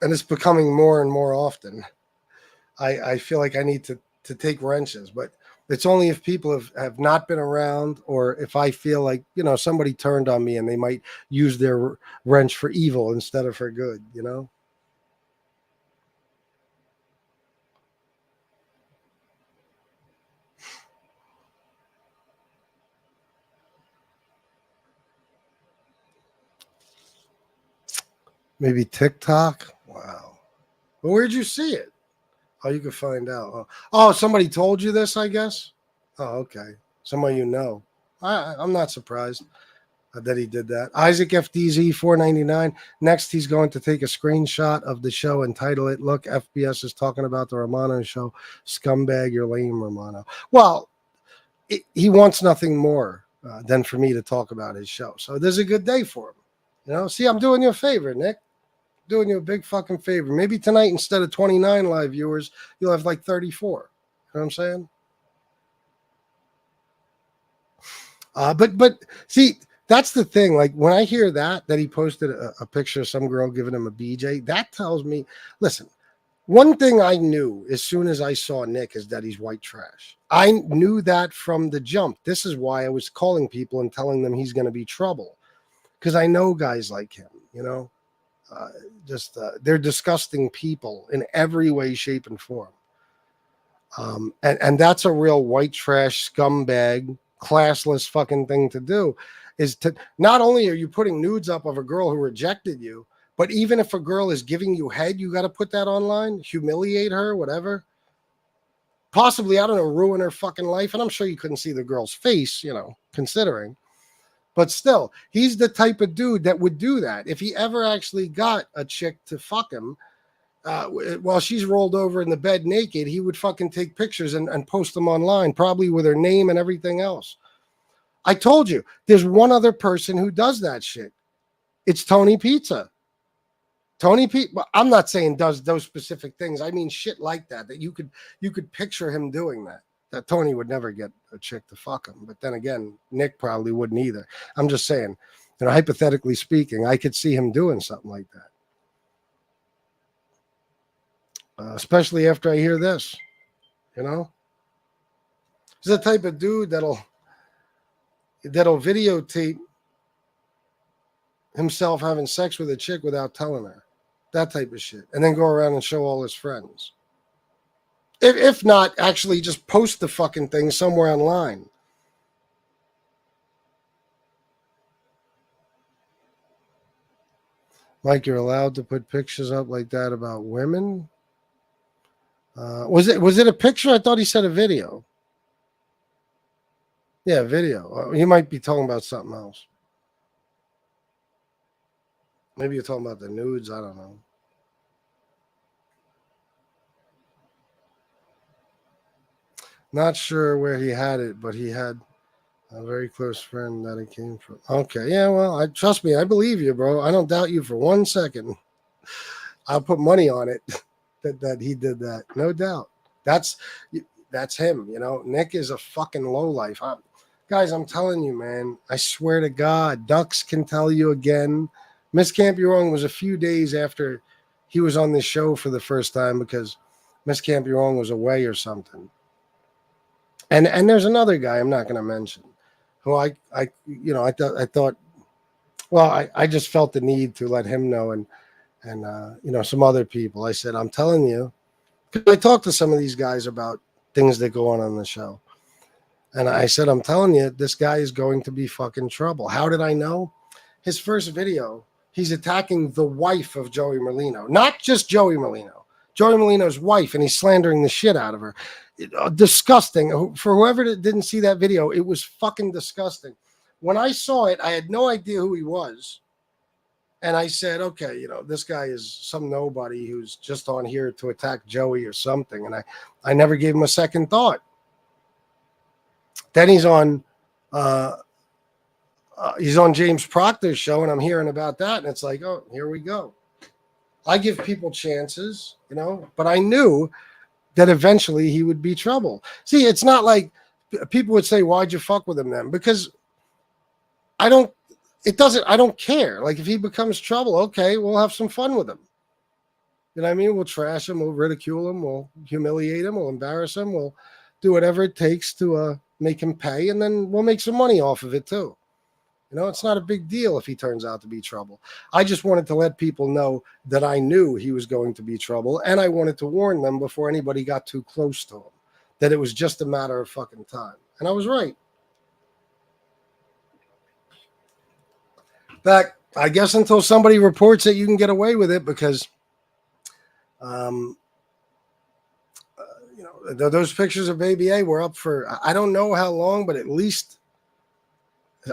and it's becoming more and more often, I feel like I need to take wrenches, but it's only if people have not been around or if I feel like, you know, somebody turned on me and they might use their wrench for evil instead of for good, you know? Maybe TikTok? Wow. Well, where'd you see it? Oh, you could find out. Oh, somebody told you this, I guess? Oh, okay. Somebody you know. I'm not surprised that he did that. Isaac FDZ $4.99. Next, he's going to take a screenshot of the show and title it, "Look, FBS is talking about the Romano show. Scumbag, you're lame, Romano." Well, he wants nothing more than for me to talk about his show. So there's a good day for him. You know, see, I'm doing you a favor, Nick. Doing you a big fucking favor. Maybe tonight, instead of 29 live viewers, you'll have like 34. You know what I'm saying? But see, that's the thing. Like when I hear that he posted a picture of some girl giving him a BJ, that tells me, listen, one thing I knew as soon as I saw Nick is that he's white trash. I knew that from the jump. This is why I was calling people and telling them he's going to be trouble. Because I know guys like him, you know, they're disgusting people in every way, shape, and form. And that's a real white trash scumbag, classless fucking thing to do, is to not only are you putting nudes up of a girl who rejected you, but even if a girl is giving you head, you got to put that online, humiliate her, whatever. Possibly, I don't know, ruin her fucking life. And I'm sure you couldn't see the girl's face, you know, considering. But still, he's the type of dude that would do that. If he ever actually got a chick to fuck him, while she's rolled over in the bed naked, he would fucking take pictures and post them online, probably with her name and everything else. I told you, there's one other person who does that shit. It's Tony Pizza. Tony Pizza, well, I'm not saying does those specific things. I mean shit like that you could picture him doing that. That Tony would never get a chick to fuck him. But then again, Nick probably wouldn't either. I'm just saying, you know, hypothetically speaking, I could see him doing something like that. Especially after I hear this, you know? He's the type of dude that'll videotape himself having sex with a chick without telling her. That type of shit. And then go around and show all his friends. If not, actually just post the fucking thing somewhere online. Mike, you're allowed to put pictures up like that about women? Was it a picture? I thought he said a video. Yeah, video. He might be talking about something else. Maybe you're talking about the nudes. I don't know. Not sure where he had it, but he had a very close friend that it came from. Okay, yeah, well, trust me, I believe you, bro. I don't doubt you for 1 second. I'll put money on it that he did that, no doubt. That's him, you know. Nick is a fucking lowlife. Guys, I'm telling you, man. I swear to God, Ducks can tell you again. Miss Can't Be Wrong was a few days after he was on this show for the first time because Miss Can't Be Wrong was away or something. And there's another guy I'm not going to mention who I thought, well, I just felt the need to let him know and some other people. I said, I'm telling you, because I talked to some of these guys about things that go on the show. And I said, I'm telling you, this guy is going to be fucking trouble. How did I know? His first video, he's attacking the wife of Joey Merlino. Not just Joey Merlino. Joey Merlino's wife, and he's slandering the shit out of her. Disgusting. For whoever didn't see that video, it was fucking disgusting. When I saw it, I had no idea who he was. And I said, okay, this guy is some nobody who's just on here to attack Joey or something. And I never gave him a second thought. Then he's on James Proctor's show, and I'm hearing about that, and it's like, oh, here we go. I give people chances, but I knew that eventually he would be trouble. See, it's not like people would say, why'd you fuck with him then? Because I don't care. Like, if he becomes trouble, okay, we'll have some fun with him. You know what I mean? We'll trash him, we'll ridicule him, we'll humiliate him, we'll embarrass him, we'll do whatever it takes to make him pay, and then we'll make some money off of it too. It's not a big deal if he turns out to be trouble. I just wanted to let people know that I knew he was going to be trouble, and I wanted to warn them before anybody got too close to him, that it was just a matter of fucking time. And I was right. In fact, I guess until somebody reports it, you can get away with it because, those pictures of Baby A were up for, I don't know how long, but at least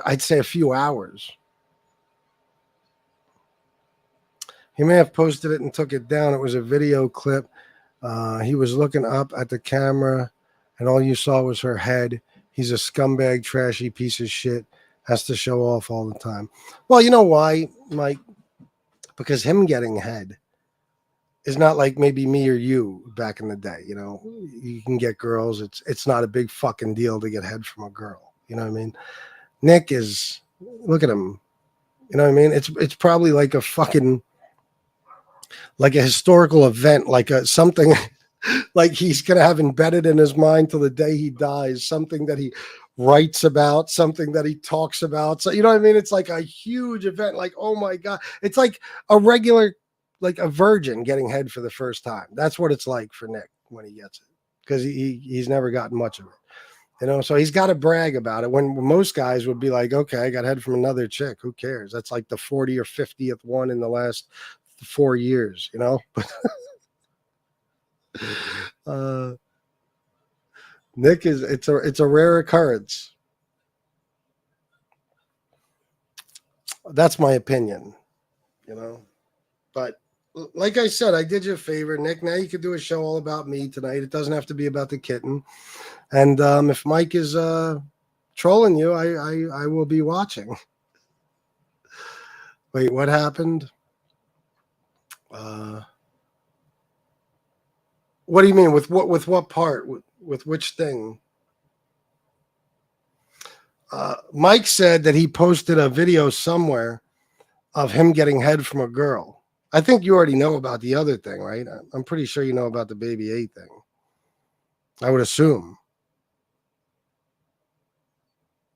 I'd say a few hours. He may have posted it and took it down. It was a video clip. He was looking up at the camera, and all you saw was her head. He's a scumbag, trashy piece of shit. Has to show off all the time. Well, you know why, Mike? Because him getting head is not like maybe me or you back in the day. You can get girls. It's not a big fucking deal to get head from a girl. You know what I mean? Nick is, look at him. You know what I mean? It's probably like a fucking, like a historical event, like something like he's going to have embedded in his mind till the day he dies, something that he writes about, something that he talks about. So, you know what I mean? It's like a huge event. Like, oh my God. It's like a regular, like a virgin getting head for the first time. That's what it's like for Nick when he gets it, because he's never gotten much of it. So he's got to brag about it when most guys would be like, okay, I got head from another chick. Who cares? That's like the 40 or 50th one in the last 4 years, Nick is, it's a rare occurrence. That's my opinion, but like I said, I did you a favor, Nick. Now you could do a show all about me tonight. It doesn't have to be about the kitten. And if Mike is trolling you, I will be watching. Wait, what happened? What do you mean? With what part? With which thing? Mike said that he posted a video somewhere of him getting head from a girl. I think you already know about the other thing, right? I'm pretty sure you know about the Baby A thing. I would assume.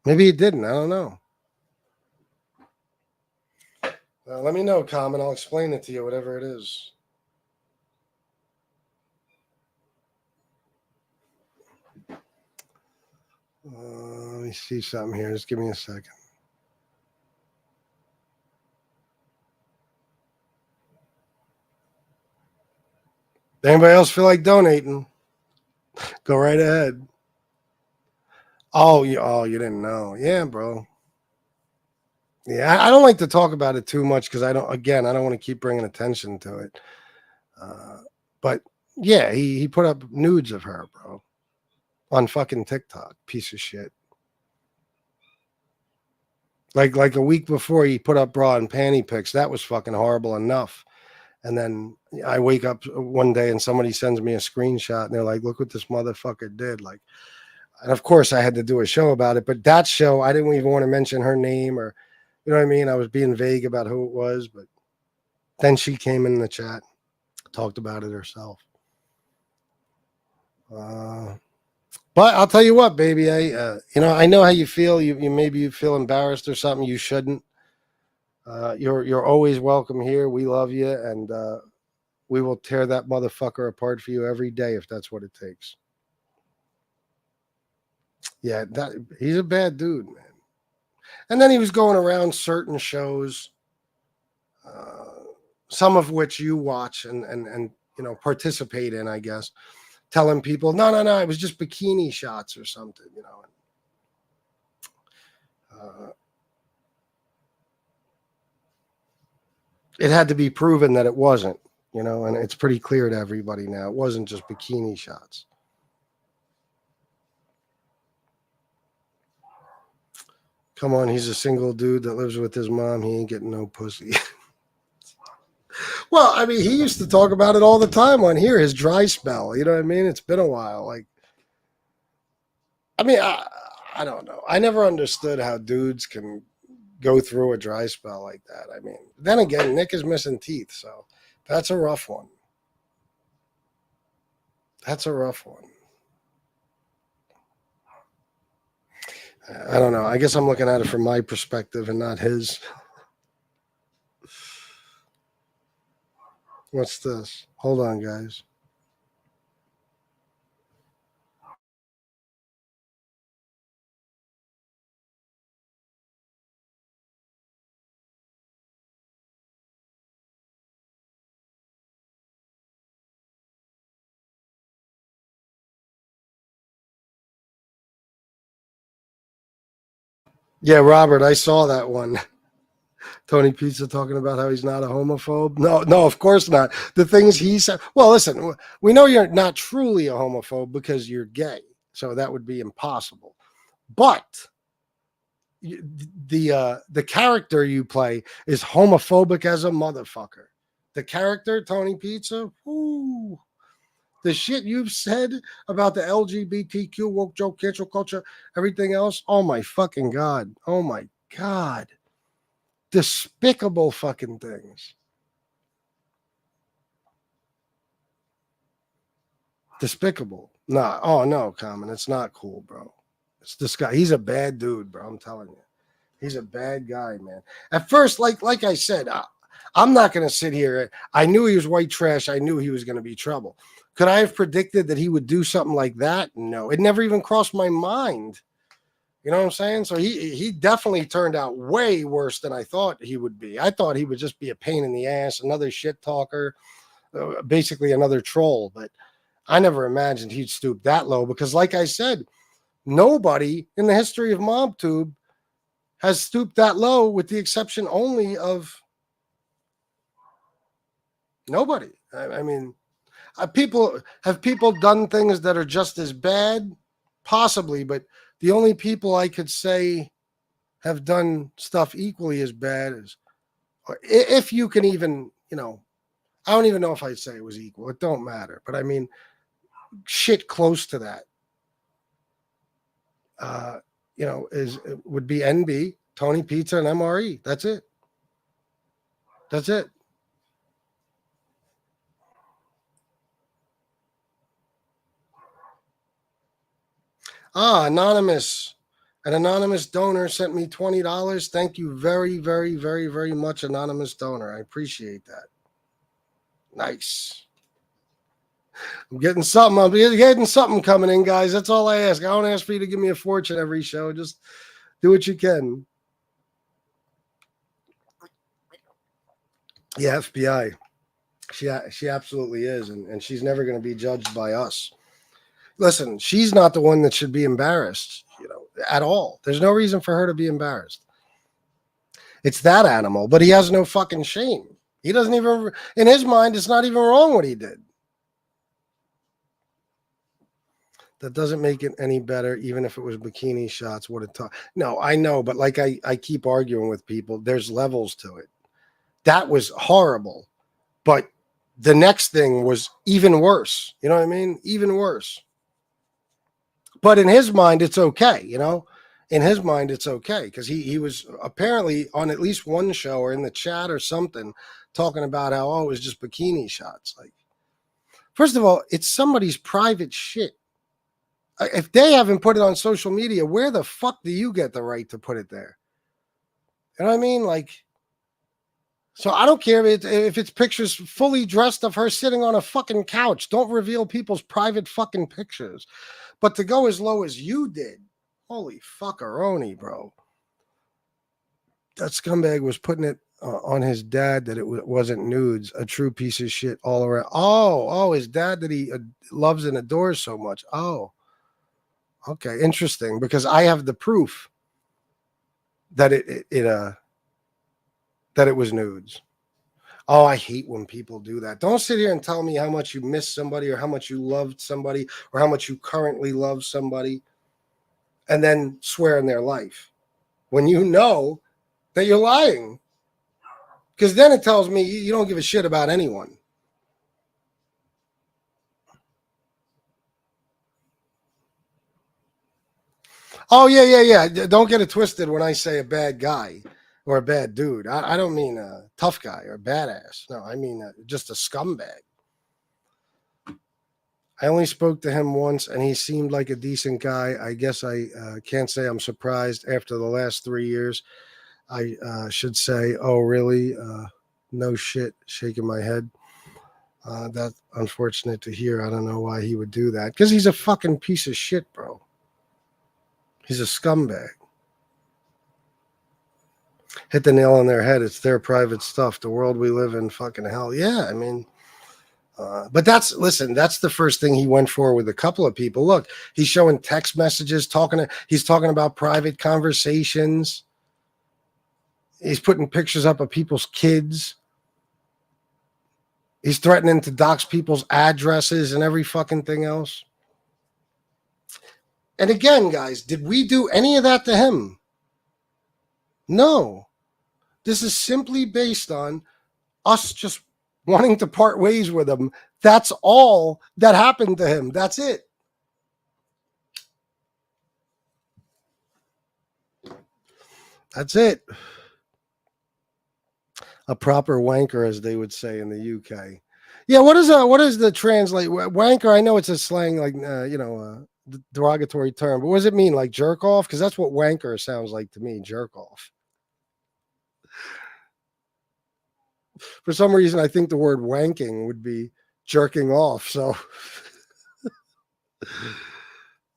Maybe he didn't. I don't know. Let me know, Common. I'll explain it to you, whatever it is. Let me see something here. Just give me a second. Anybody else feel like donating? Go right ahead. Oh, you didn't know. Yeah, bro. Yeah, I don't like to talk about it too much because I don't want to keep bringing attention to it. But yeah, he put up nudes of her, bro, on fucking TikTok. Piece of shit. Like a week before, he put up bra and panty pics. That was fucking horrible enough. And then I wake up one day and somebody sends me a screenshot and they're like, "Look what this motherfucker did!" Like, and of course I had to do a show about it. But that show, I didn't even want to mention her name or, you know what I mean. I was being vague about who it was, but then she came in the chat, talked about it herself. But I'll tell you what, baby, I know how you feel. You maybe you feel embarrassed or something. You shouldn't. You're always welcome here. We love you, and we will tear that motherfucker apart for you every day if that's what it takes. Yeah, he's a bad dude, man. And then he was going around certain shows, some of which you watch and participate in, I guess, telling people, no, it was just bikini shots or something, It had to be proven that it wasn't, and it's pretty clear to everybody now. It wasn't just bikini shots. Come on, he's a single dude that lives with his mom. He ain't getting no pussy. Well, I mean, he used to talk about it all the time on here, his dry spell. You know what I mean? It's been a while. Like, I mean, I don't know. I never understood how dudes can go through a dry spell like that. I mean, then again, Nick is missing teeth, so that's a rough one. That's a rough one. I don't know. I guess I'm looking at it from my perspective and not his. What's this? Hold on, guys. Yeah, Robert, I saw that one. Tony Pizza talking about how he's not a homophobe. No, of course not. The things he said. Well, listen, we know you're not truly a homophobe because you're gay. So that would be impossible. But the character you play is homophobic as a motherfucker. The character, Tony Pizza, whoo. The shit you've said about the LGBTQ, woke joke, cancel culture, everything else. Oh my fucking God. Oh my God. Despicable fucking things. Despicable. Nah. Oh no, Common. It's not cool, bro. It's this guy. He's a bad dude, bro. I'm telling you. He's a bad guy, man. At first, like I said, I'm not going to sit here. I knew he was white trash. I knew he was going to be trouble. Could I have predicted that he would do something like that? No. It never even crossed my mind. You know what I'm saying? So he definitely turned out way worse than I thought he would be. I thought he would just be a pain in the ass, another shit talker, basically another troll. But I never imagined he'd stoop that low because, like I said, nobody in the history of MobTube has stooped that low with the exception only of nobody. I mean, have people done things that are just as bad? Possibly, but the only people I could say have done stuff equally as bad as, or if you can even, I don't even know if I'd say it was equal. It don't matter. But I mean, shit close to that. Would be NB, Tony Pizza, and MRE. That's it. That's it. Anonymous. An anonymous donor sent me $20. Thank you very, very, very, very much, anonymous donor. I appreciate that. Nice. I'm getting something. I'm getting something coming in, guys. That's all I ask. I don't ask for you to give me a fortune every show. Just do what you can. Yeah, FBI. She absolutely is, and she's never going to be judged by us. Listen, she's not the one that should be embarrassed, at all. There's no reason for her to be embarrassed. It's that animal, but he has no fucking shame. He doesn't even, in his mind, it's not even wrong what he did. That doesn't make it any better, even if it was bikini shots. What a talk. No, I know, but like I keep arguing with people, there's levels to it. That was horrible, but the next thing was even worse. You know what I mean? Even worse. But in his mind, it's okay, In his mind, it's okay, because he was apparently on at least one show or in the chat or something talking about how, it was just bikini shots. Like, first of all, it's somebody's private shit. If they haven't put it on social media, where the fuck do you get the right to put it there? You know what I mean? Like, so I don't care if it's pictures fully dressed of her sitting on a fucking couch. Don't reveal people's private fucking pictures. But to go as low as you did, holy fuckaroni, bro. That scumbag was putting it on his dad that it wasn't nudes. A true piece of shit all around. Oh, his dad that he loves and adores so much. Oh, okay, interesting. Because I have the proof that that it was nudes. Oh, I hate when people do that. Don't sit here and tell me how much you miss somebody or how much you loved somebody or how much you currently love somebody and then swear in their life when you know that you're lying. Because then it tells me you don't give a shit about anyone. Oh, yeah. Don't get it twisted when I say a bad guy or a bad dude. I don't mean a tough guy or a badass. No, I mean just a scumbag. I only spoke to him once, and he seemed like a decent guy. I guess I can't say I'm surprised after the last 3 years. I should say, oh, really? No shit, shaking my head. That's unfortunate to hear. I don't know why he would do that. Because he's a fucking piece of shit, bro. He's a scumbag. Hit the nail on their head. It's their private stuff. The world we live in, fucking hell. Yeah, I mean... but that's the first thing he went for with a couple of people. Look, he's showing text messages, he's talking about private conversations. He's putting pictures up of people's kids. He's threatening to dox people's addresses and every fucking thing else. And again, guys, did we do any of that to him? No. This is simply based on us just wanting to part ways with him. That's all that happened to him. That's it. That's it. A proper wanker, as they would say in the UK. Yeah, what is the translate wanker? I know it's a slang, like derogatory term, but what does it mean? Like jerk off? Because that's what wanker sounds like to me. Jerk off. For some reason, I think the word wanking would be jerking off. So,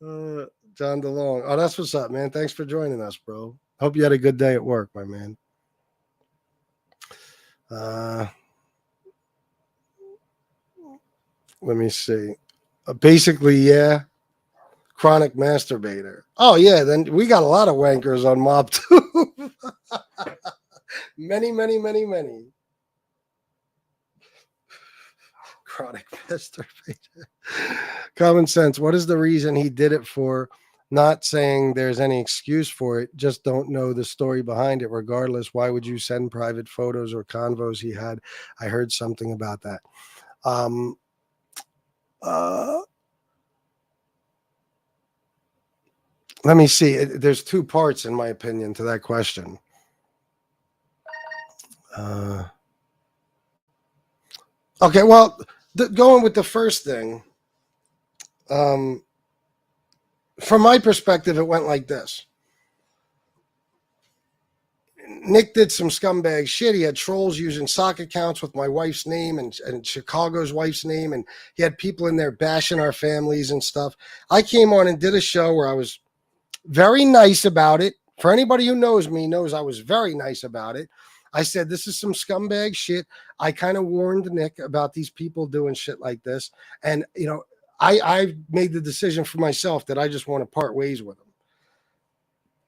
John DeLong. Oh, that's what's up, man. Thanks for joining us, bro. Hope you had a good day at work, my man. Let me see. Basically, yeah. Chronic masturbator. Oh, yeah. Then we got a lot of wankers on Mob too. Many. Chronic masturbator. Common sense. What is the reason he did it for? Not saying there's any excuse for it. Just don't know the story behind it. Regardless, why would you send private photos or convos he had? I heard something about that. Let me see. There's two parts, in my opinion, to that question. Okay, well, going with the first thing, from my perspective, it went like this. Nick did some scumbag shit. He had trolls using sock accounts with my wife's name and Chicago's wife's name, and he had people in there bashing our families and stuff. I came on and did a show where I was very nice about it. For anybody who knows me knows I was very nice about it. I said, this is some scumbag shit. I kind of warned Nick about these people doing shit like this. And, you know, I made the decision for myself that I just want to part ways with them.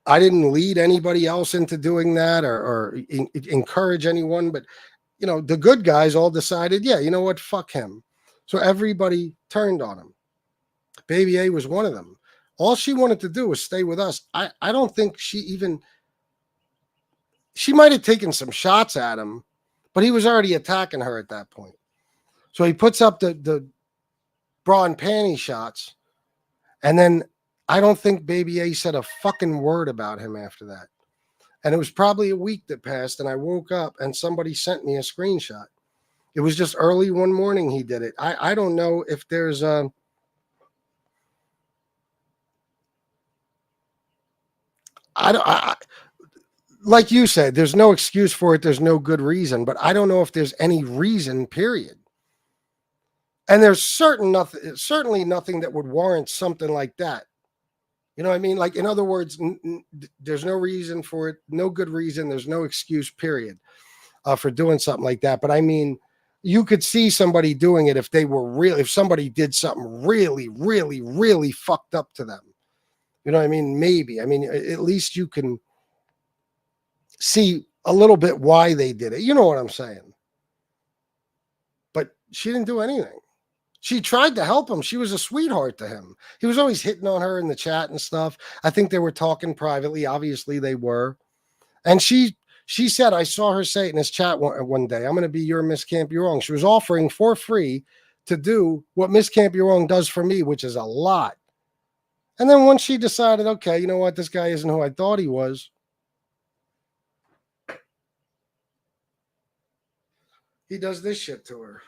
I didn't lead anybody else into doing that or encourage anyone. But, you know, the good guys all decided, yeah, you know what? Fuck him. So everybody turned on him. Baby A was one of them. All she wanted to do was stay with us. I don't think she might have taken some shots at him, but he was already attacking her at that point. So he puts up the bra and panty shots, and then I don't think Baby A said a fucking word about him after that. And it was probably a week that passed, and I woke up and somebody sent me a screenshot. It was just early one morning he did it. I don't know if there's a... like you said, there's no excuse for it. There's no good reason, but I don't know if there's any reason, period. And there's certainly nothing that would warrant something like that. You know what I mean? Like, in other words, there's no reason for it, no good reason. There's no excuse, period, for doing something like that. But I mean, you could see somebody doing it if they were real, if somebody did something really, really, really fucked up to them. You know what I mean? Maybe. I mean, at least you can see a little bit why they did it. You know what I'm saying? But she didn't do anything. She tried to help him. She was a sweetheart to him. He was always hitting on her in the chat and stuff. I think they were talking privately. Obviously, they were. And she said, I saw her say it in his chat one day, I'm going to be your Miss Can't Be Wrong. She was offering for free to do what Miss Can't Be Wrong does for me, which is a lot. And then once she decided, okay, you know what, this guy isn't who I thought he was, he does this shit to her.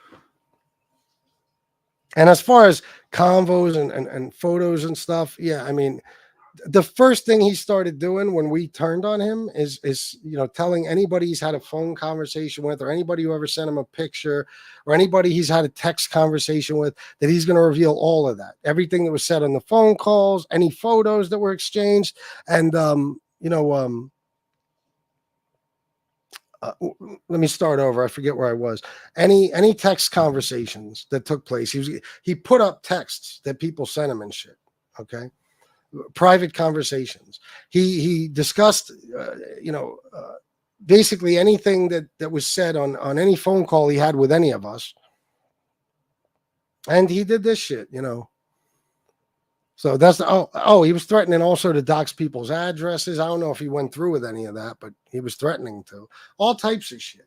And as far as convos and photos and stuff, yeah, I mean, the first thing he started doing when we turned on him is you know, telling anybody he's had a phone conversation with, or anybody who ever sent him a picture, or anybody he's had a text conversation with, that he's going to reveal all of that, everything that was said on the phone calls, any photos that were exchanged, and let me start over. I forget where I was. Any text conversations that took place, he put up texts that people sent him and shit. Okay. Private conversations. He discussed, basically anything that was said on any phone call he had with any of us. And he did this shit, you know. So that's he was threatening also to dox people's addresses. I don't know if he went through with any of that, but he was threatening to. All types of shit.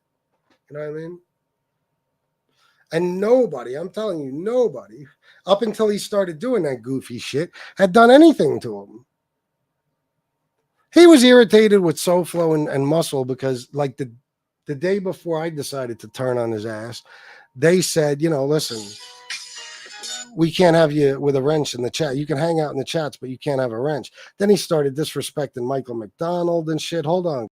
You know what I mean? And nobody, I'm telling you, nobody, up until he started doing that goofy shit, had done anything to him. He was irritated with SoFlo and Muscle because, like, the day before I decided to turn on his ass, they said, you know, listen, we can't have you with a wrench in the chat. You can hang out in the chats, but you can't have a wrench. Then he started disrespecting Michael McDonald and shit. Hold on.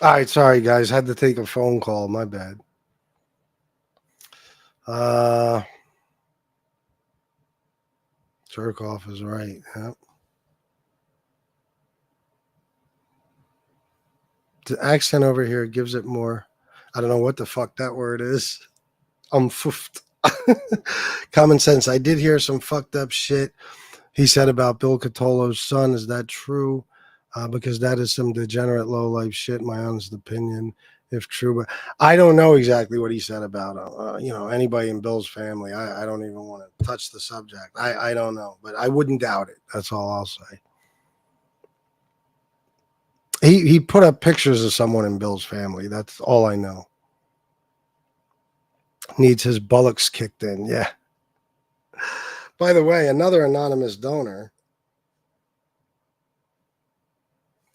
All right, sorry guys, had to take a phone call. My bad. Jerk off is right. Yep. The accent over here gives it more. I don't know what the fuck that word is. I'm foofed. Common sense. I did hear some fucked up shit he said about Bill Catolo's son. Is that true? Because that is some degenerate low life shit, my honest opinion, if true. But I don't know exactly what he said about anybody in Bill's family. I don't even want to touch the subject. I don't know, but I wouldn't doubt it. That's all I'll say. He put up pictures of someone in Bill's family. That's all I know. Needs his bullocks kicked in. Yeah. By the way, another anonymous donor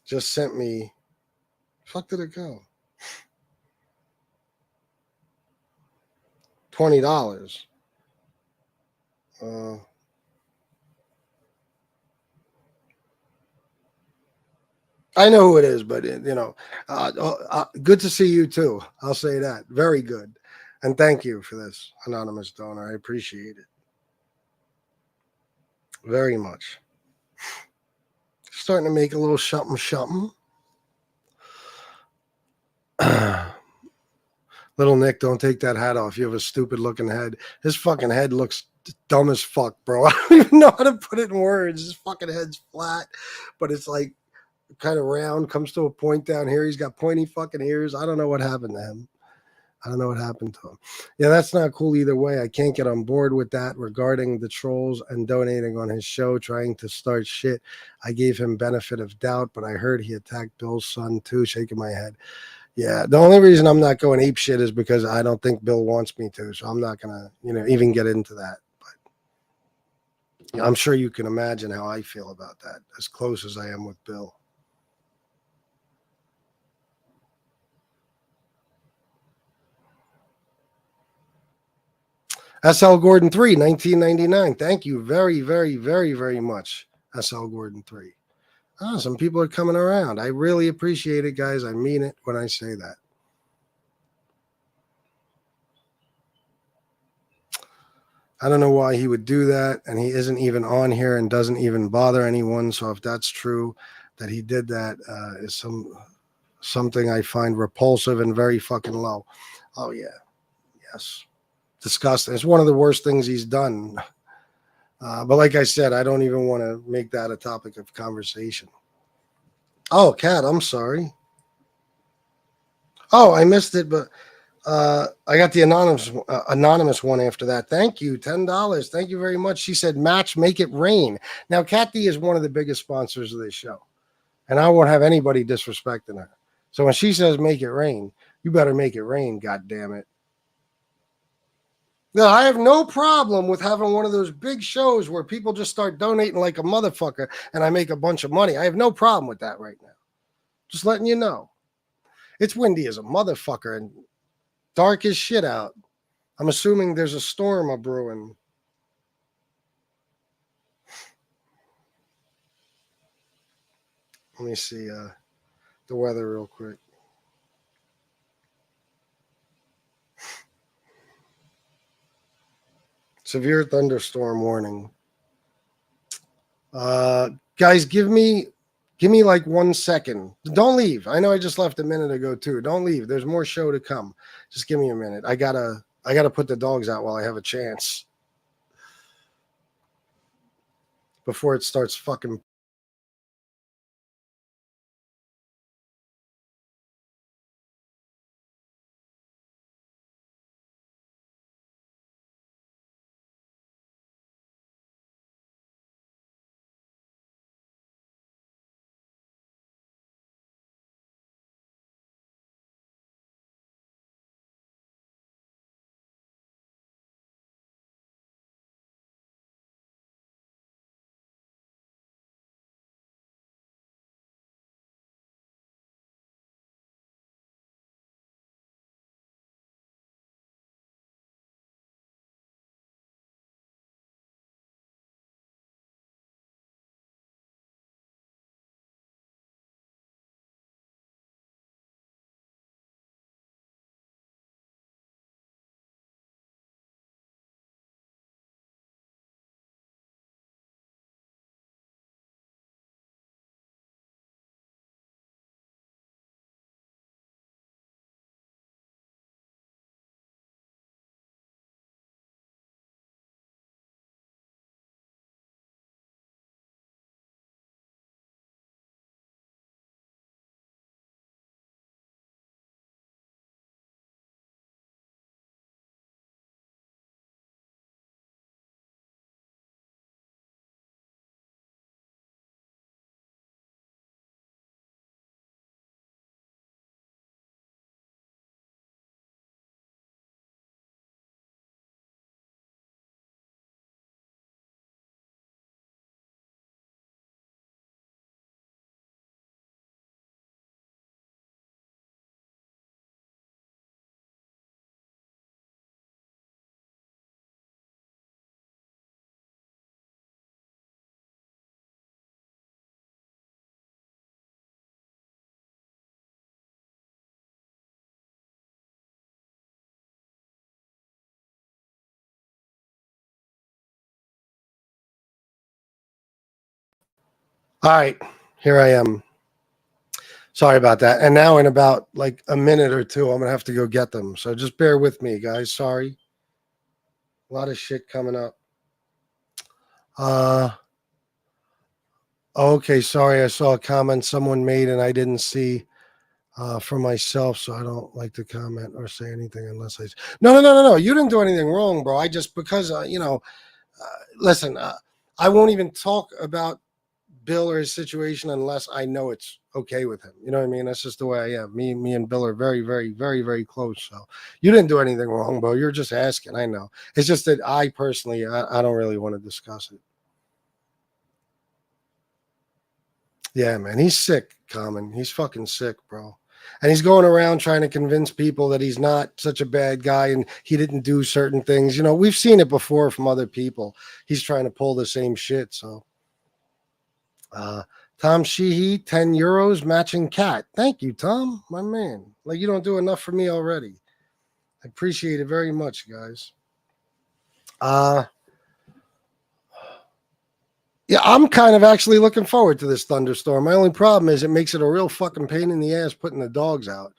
just sent me. Fuck did it go? $20. I know who it is, but good to see you too. I'll say that. Very good, and thank you for this anonymous donor. I appreciate it very much. Starting to make a little something. Little Nick, don't take that hat off. You have a stupid looking head. His fucking head looks dumb as fuck, bro. I don't even know how to put it in words. His fucking head's flat, but it's like kind of round, comes to a point down here. He's got pointy fucking ears. I don't know what happened to him. I don't know what happened to him. Yeah, that's not cool either way. I can't get on board with that regarding the trolls and donating on his show, trying to start shit. I gave him benefit of doubt, but I heard he attacked Bill's son too, shaking my head. Yeah, the only reason I'm not going ape shit is because I don't think Bill wants me to, so I'm not gonna, even get into that. But I'm sure you can imagine how I feel about that, as close as I am with Bill. SL Gordon 3, 1999. Thank you very, very, very, very much, SL Gordon 3. Oh, some people are coming around. I really appreciate it, guys. I mean it when I say that. I don't know why he would do that, and he isn't even on here and doesn't even bother anyone. So if that's true, that he did that is something I find repulsive and very fucking low. Oh yeah, yes, disgusting. It's one of the worst things he's done. But like I said, I don't even want to make that a topic of conversation. Oh, Kat, I'm sorry. Oh, I missed it, but I got the anonymous one after that. Thank you, $10. Thank you very much. She said, "Match, make it rain." Now, Kathy is one of the biggest sponsors of this show, and I won't have anybody disrespecting her. So when she says "make it rain," you better make it rain. God damn it! No, I have no problem with having one of those big shows where people just start donating like a motherfucker, and I make a bunch of money. I have no problem with that right now. Just letting you know. It's windy as a motherfucker and dark as shit out. I'm assuming there's a storm a brewing. Let me see the weather real quick. Severe thunderstorm warning. Guys, give me like 1 second. Don't leave. I know I just left a minute ago too. Don't leave. There's more show to come. Just give me a minute. I gotta put the dogs out while I have a chance before it starts fucking All right, here I am. Sorry about that. And now in about like a minute or two, I'm going to have to go get them. So just bear with me, guys. Sorry. A lot of shit coming up. Okay, sorry. I saw a comment someone made and I didn't see for myself, so I don't like to comment or say anything unless I... No. You didn't do anything wrong, bro. I just, because, listen, I won't even talk about Bill or his situation unless I know it's okay with him. You know what I mean? That's just the way I am. Me and Bill are very, very, very, very close. So you didn't do anything wrong, bro. You're just asking. I know. It's just that I personally, I don't really want to discuss it. Yeah, man. He's sick, Common. He's fucking sick, bro. And he's going around trying to convince people that he's not such a bad guy and he didn't do certain things. You know, we've seen it before from other people. He's trying to pull the same shit. So, Tom Sheehy, 10 euros, matching cat. Thank you, Tom, my man. Like, you don't do enough for me already. I appreciate it very much, guys. Yeah, I'm kind of actually looking forward to this thunderstorm. My only problem is it makes it a real fucking pain in the ass putting the dogs out.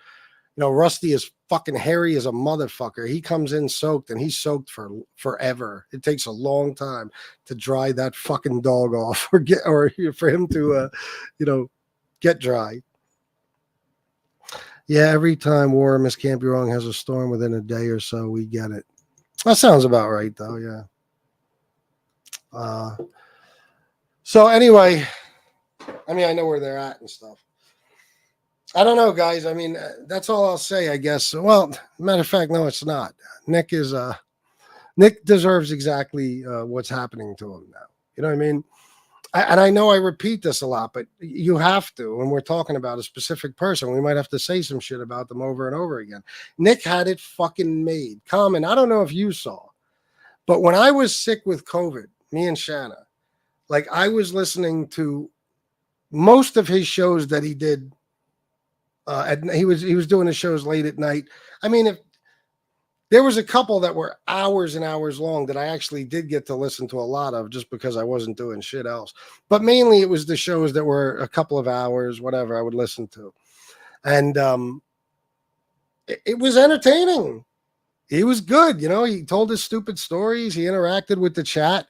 You know, Rusty is fucking hairy as a motherfucker. He comes in soaked and he's soaked for forever. It takes a long time to dry that fucking dog off or for him to, get dry. Yeah, every time Warmus Can't Be Wrong has a storm within a day or so, we get it. That sounds about right, though, yeah. So anyway, I mean, I know where they're at and stuff. I don't know, guys. I mean, that's all I'll say, I guess. Well, matter of fact, no, it's not. Nick deserves exactly what's happening to him now. You know what I mean? And I know I repeat this a lot, but you have to. When we're talking about a specific person, we might have to say some shit about them over and over again. Nick had it fucking made. Common, I don't know if you saw, but when I was sick with COVID, me and Shanna, like I was listening to most of his shows that he did. He was doing his shows late at night. I mean, if there was a couple that were hours and hours long that I actually did get to listen to a lot of just because I wasn't doing shit else. But mainly it was the shows that were a couple of hours, whatever I would listen to. And it was entertaining. He was good. You know, he told his stupid stories. He interacted with the chat.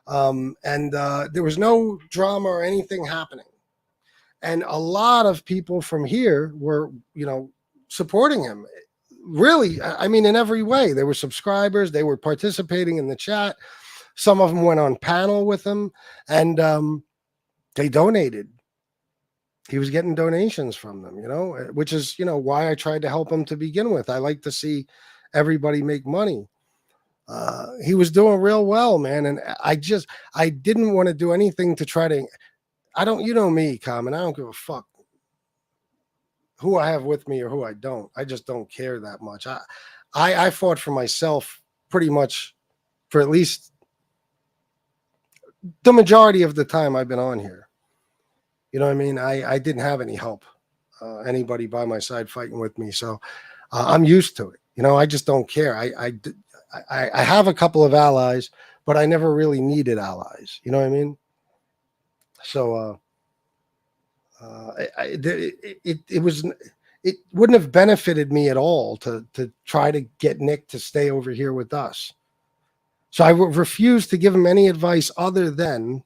And there was no drama or anything happening. And a lot of people from here were, supporting him. Really, I mean, in every way. They were subscribers. They were participating in the chat. Some of them went on panel with him. And they donated. He was getting donations from them, which is, why I tried to help him to begin with. I like to see everybody make money. He was doing real well, man. And I didn't want to do anything to try to... you know me, Common. I don't give a fuck who I have with me or who I don't. I just don't care that much. I fought for myself pretty much for at least the majority of the time I've been on here. You know what I mean? I didn't have any help, anybody by my side fighting with me. So I'm used to it. I just don't care. I have a couple of allies, but I never really needed allies. You know what I mean? So it wouldn't have benefited me at all to try to get Nick to stay over here with us. So I refused to give him any advice other than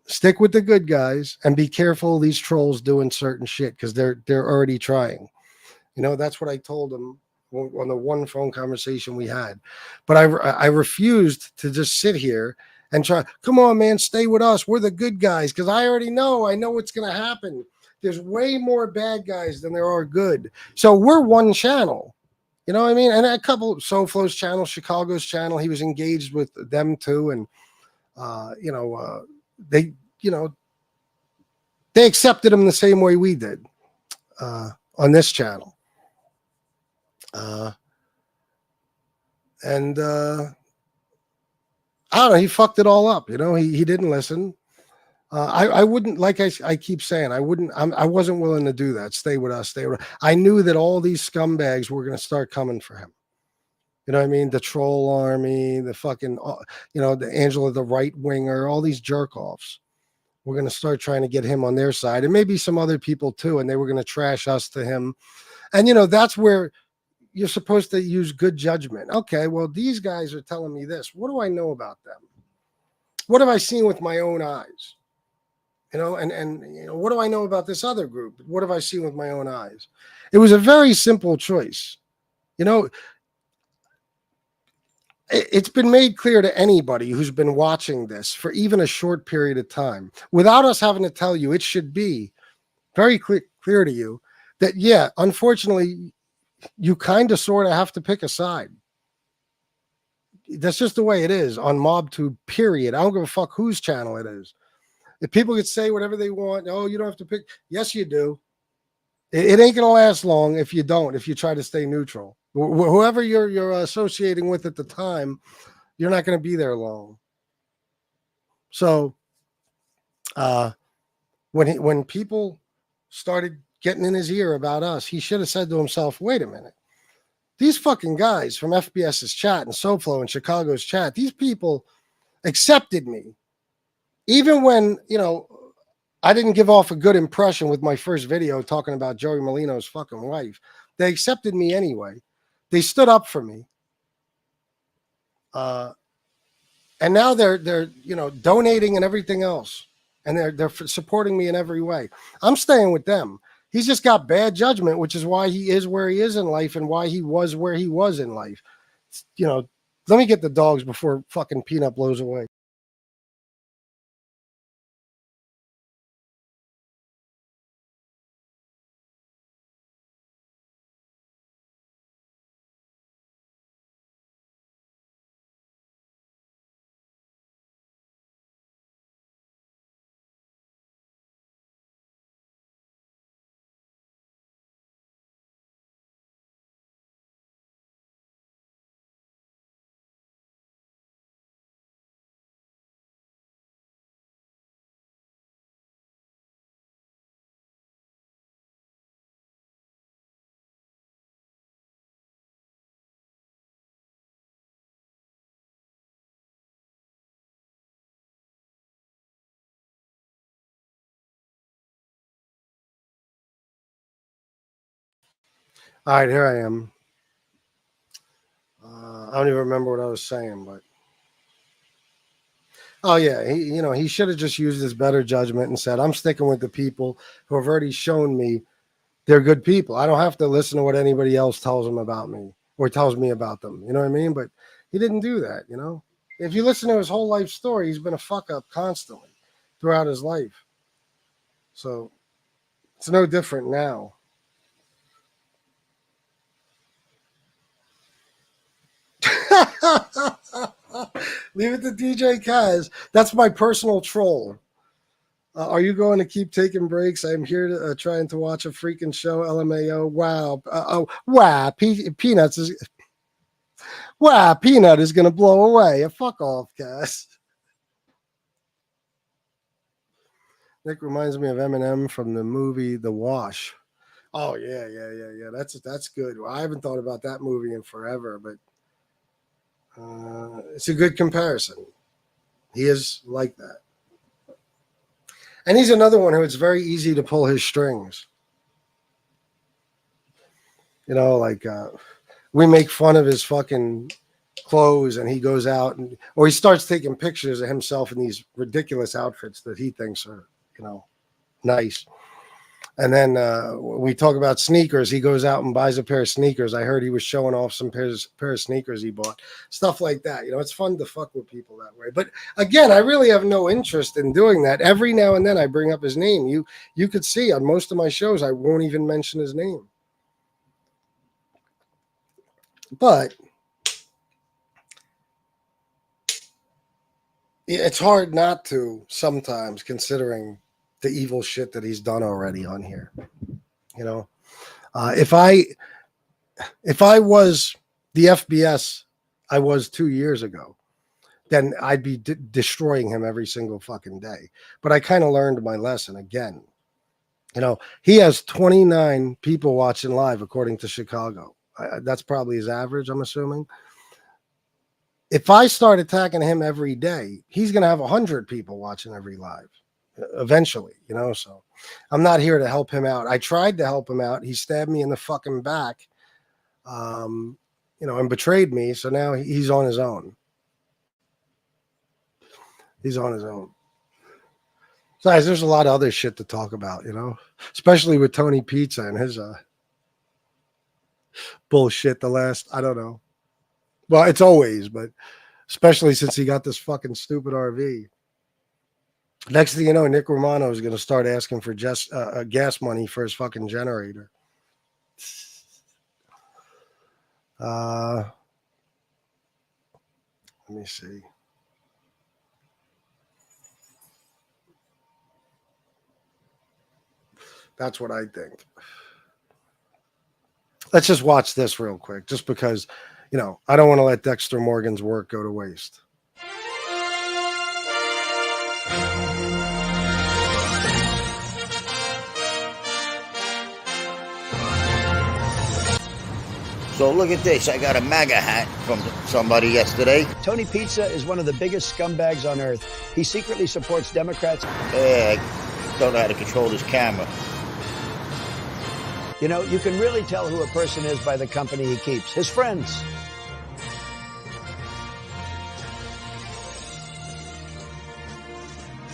stick with the good guys and be careful of these trolls doing certain shit because they're already trying. That's what I told him on the one phone conversation we had. But I refused to just sit here and try, come on, man, stay with us. We're the good guys. Because I know what's going to happen. There's way more bad guys than there are good. So we're one channel. You know what I mean? And a couple, SoFlo's channel, Chicago's channel, he was engaged with them too. And, they accepted him the same way we did on this channel. I don't know. He fucked it all up. He didn't listen. I wouldn't, like I keep saying, I wasn't willing to do that. Stay with us. I knew that all these scumbags were going to start coming for him. You know what I mean? The troll army, the fucking, the Angela, the right winger, all these jerk offs were going to start trying to get him on their side, and maybe some other people too, and they were going to trash us to him. And, you know, that's where you're supposed to use good judgment. Okay, well, these guys are telling me this. What do I know about them? What have I seen with my own eyes? You know, and you know, what do I know about this other group? What have I seen with my own eyes? It was a very simple choice. You know, it's been made clear to anybody who's been watching this for even a short period of time, without us having to tell you, it should be very clear to you that, yeah, unfortunately, you kind of sort of have to pick a side. That's just the way it is on MobTube, period. I don't give a fuck whose channel it is. If people could say whatever they want, oh, you don't have to pick. Yes, you do. It ain't going to last long if you don't, if you try to stay neutral. Whoever you're associating with at the time, you're not going to be there long. So when people started getting in his ear about us, he should have said to himself, wait a minute. These fucking guys from FBS's chat and SoFlo and Chicago's chat, these people accepted me. Even when, you know, I didn't give off a good impression with my first video talking about Joey Molino's fucking wife. They accepted me anyway. They stood up for me. And now they're you know, donating and everything else. And they're supporting me in every way. I'm staying with them. He's just got bad judgment, which is why he is where he is in life and why he was where he was in life. You know, let me get the dogs before fucking Peanut blows away. All right, here I am. I don't even remember what I was saying, but oh yeah, he should have just used his better judgment and said, "I'm sticking with the people who have already shown me they're good people. I don't have to listen to what anybody else tells them about me or tells me about them." You know what I mean? But he didn't do that. You know, if you listen to his whole life story, he's been a fuck up constantly throughout his life. So it's no different now. Leave it to DJ Kaz. That's my personal troll. Are you going to keep taking breaks? I'm here to trying to watch a freaking show. LMAO. Wow. Wow. Peanut is going to blow away. Fuck off, Kaz. Nick reminds me of Eminem from the movie The Wash. Oh yeah. That's good. Well, I haven't thought about that movie in forever, but it's a good comparison. He is like that. And he's another one who it's very easy to pull his strings. You know, like we make fun of his fucking clothes and he goes out or he starts taking pictures of himself in these ridiculous outfits that he thinks are, you know, nice. And then we talk about sneakers. He goes out and buys a pair of sneakers. I heard he was showing off some pair of sneakers he bought. Stuff like that. You know, it's fun to fuck with people that way. But again, I really have no interest in doing that. Every now and then I bring up his name. You could see on most of my shows, I won't even mention his name. But it's hard not to sometimes, considering the evil shit that he's done already on here. You know, if I was the FBS I was 2 years ago, then I'd be destroying him every single fucking day. But I kind of learned my lesson again. You know, he has 29 people watching live, according to Chicago. That's probably his average, I'm assuming. If I start attacking him every day, he's going to have 100 people watching every live. eventually, you know. So I'm not here to help him out. I tried to help him out. He stabbed me in the fucking back, you know, and betrayed me. So now he's on his own. He's on his own. Besides, there's a lot of other shit to talk about, you know, especially with Tony Pizza and his bullshit the last, I don't know. Well, it's always, but especially since he got this fucking stupid RV. Next thing you know, Nick Romano is going to start asking for just gas money for his fucking generator. Let me see. That's what I think. Let's just watch this real quick, just because, you know, I don't want to let Dexter Morgan's work go to waste. So look at this. I got a MAGA hat from somebody yesterday. Tony Pizza is one of the biggest scumbags on earth. He secretly supports Democrats. I don't know how to control this camera. You know, you can really tell who a person is by the company he keeps. His friends.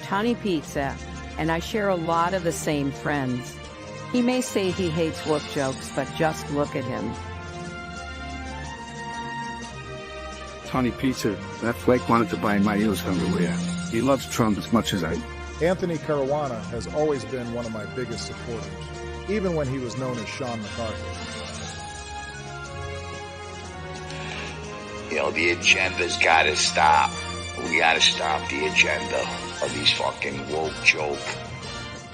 Tony Pizza, and I share a lot of the same friends. He may say he hates woke jokes, but just look at him. Tony Pizza, that flake wanted to buy my heels underwear. He loves Trump as much as I. Anthony Caruana has always been one of my biggest supporters, even when he was known as Sean McCarthy. You know, the agenda's got to stop. We got to stop the agenda of these fucking woke joke,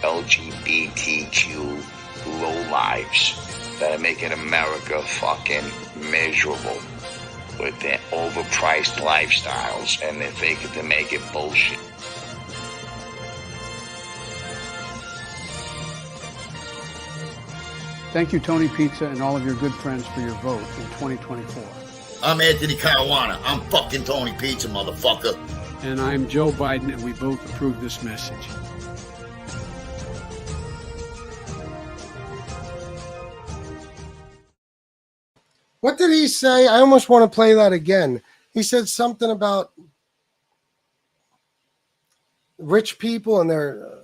LGBTQ lowlifes that are making America fucking miserable with their overpriced lifestyles, and they think to make it bullshit. Thank you, Tony Pizza, and all of your good friends for your vote in 2024. I'm Anthony Caruana. I'm fucking Tony Pizza, motherfucker. And I'm Joe Biden, and we both approve this message. What did he say? I almost want to play that again. He said something about rich people and their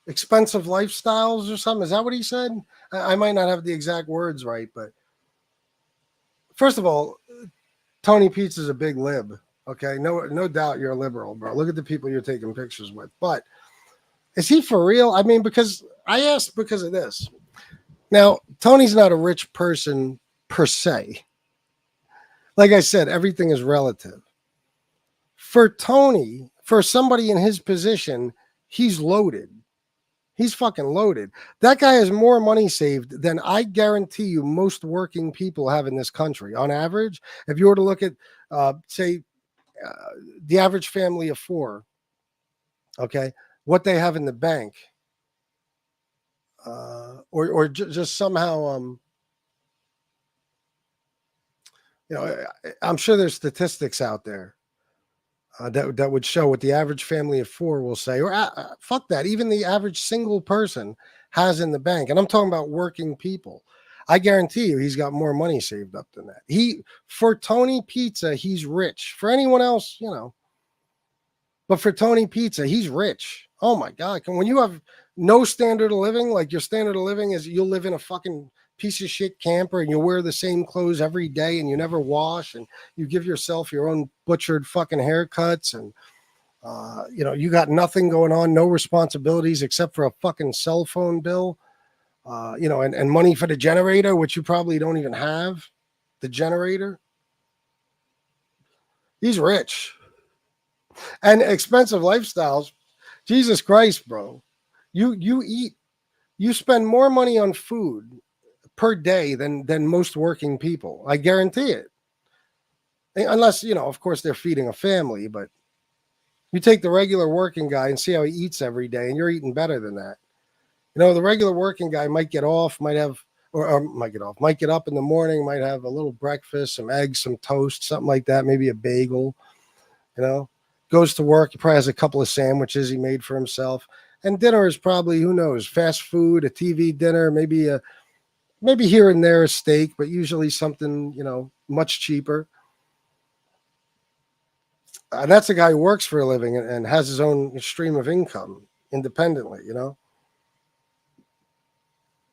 expensive lifestyles or something. Is that what he said? I might not have the exact words right, but first of all, Tony Pizza's a big lib. Okay, no doubt you're a liberal, bro. Look at the people you're taking pictures with. But is he for real? I mean, because I asked because of this. Now, Tony's not a rich person per se. Like I said, everything is relative. For Tony, for somebody in his position, he's loaded. He's fucking loaded. That guy has more money saved than I guarantee you most working people have in this country. On average, if you were to look at, say, the average family of four, okay, what they have in the bank, or just somehow, you know, I'm sure there's statistics out there that would show what the average family of four will say, or fuck that, even the average single person has in the bank. And I'm talking about working people. I guarantee you he's got more money saved up than that. For Tony Pizza, he's rich. For anyone else, you know, but for Tony Pizza, he's rich. Oh my God. When you have no standard of living, like your standard of living is you'll live in a fucking piece of shit camper and you wear the same clothes every day and you never wash and you give yourself your own butchered fucking haircuts and you know, you got nothing going on, no responsibilities except for a fucking cell phone bill, you know, and money for the generator, which you probably don't even have, the generator. He's rich. And expensive lifestyles. Jesus Christ, bro. You spend more money on food per day than most working people. I guarantee it. Unless, you know, of course they're feeding a family, but you take the regular working guy and see how he eats every day, and you're eating better than that. You know, the regular working guy might get off, might get up in the morning, might have a little breakfast, some eggs, some toast, something like that, maybe a bagel, you know, goes to work. He probably has a couple of sandwiches he made for himself. And dinner is probably, who knows, fast food, a TV dinner, maybe here and there a steak, but usually something, much cheaper. And that's a guy who works for a living and has his own stream of income independently,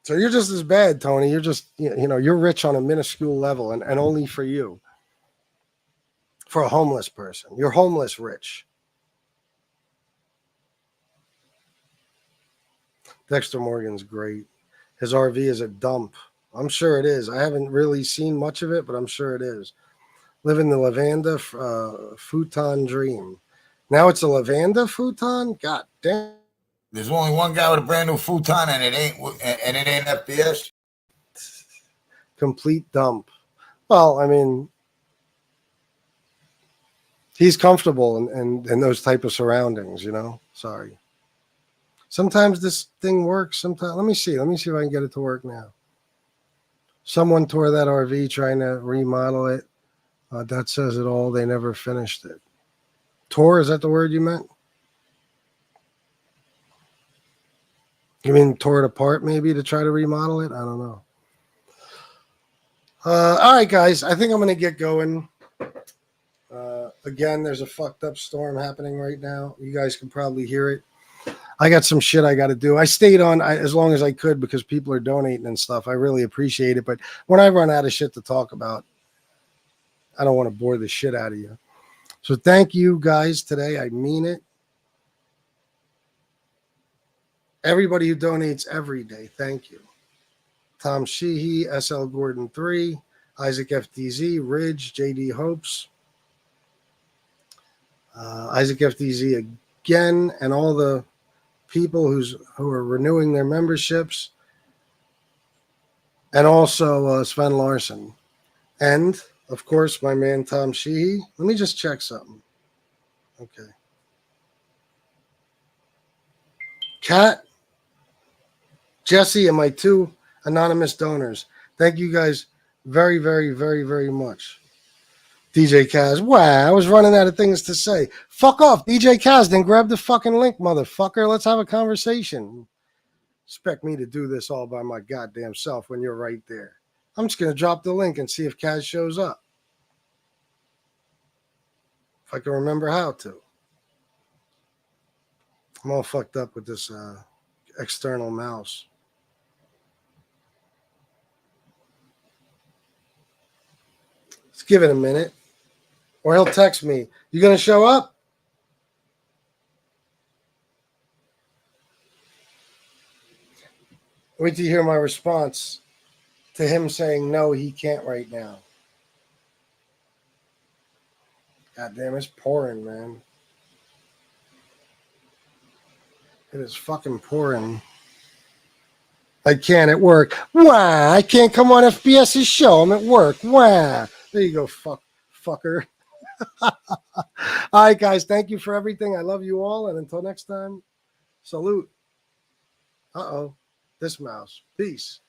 So you're just as bad, Tony. You're just, you're rich on a minuscule level and only for you. For a homeless person. You're homeless rich. Dexter Morgan's great. His RV is a dump. I'm sure it is. I haven't really seen much of it, but I'm sure it is. Living the Lavanda futon dream. Now it's a Lavanda futon? God damn. There's only one guy with a brand new futon, and it ain't FBS. Complete dump. Well, I mean, he's comfortable in those type of surroundings, Sorry. Sometimes this thing works. Sometimes, let me see if I can get it to work now. Someone tore that RV trying to remodel it. That says it all. They never finished it. Tore, is that the word you meant? You mean tore it apart maybe to try to remodel it? I don't know. All right, guys. I think I'm going to get going. Again, there's a fucked up storm happening right now. You guys can probably hear it. I got some shit I got to do. I stayed on as long as I could because people are donating and stuff. I really appreciate it. But when I run out of shit to talk about, I don't want to bore the shit out of you. So thank you guys today. I mean it. Everybody who donates every day, thank you. Tom Sheehy, SL Gordon 3, Isaac FDZ, Ridge, JD Hopes, Isaac FDZ again, and all the people who are renewing their memberships, and also Sven Larson, and of course my man Tom Sheehy. Let me just check something. Okay. Kat, Jesse, and my 2 anonymous donors. Thank you guys very, very, very, very much. DJ Kaz, wow, I was running out of things to say. Fuck off, DJ Kaz, then grab the fucking link, motherfucker. Let's have a conversation. Expect me to do this all by my goddamn self when you're right there. I'm just going to drop the link and see if Kaz shows up. If I can remember how to. I'm all fucked up with this external mouse. Let's give it a minute. Or he'll text me. You going to show up? Wait till you hear my response to him saying no, he can't right now. God damn, it's pouring, man. It is fucking pouring. I can't at work. Wah! I can't come on FBS's show. I'm at work. Wah! There you go, fucker. All right, guys. Thank you for everything. I love you all. And until next time, salute. Uh-oh. This mouse. Peace.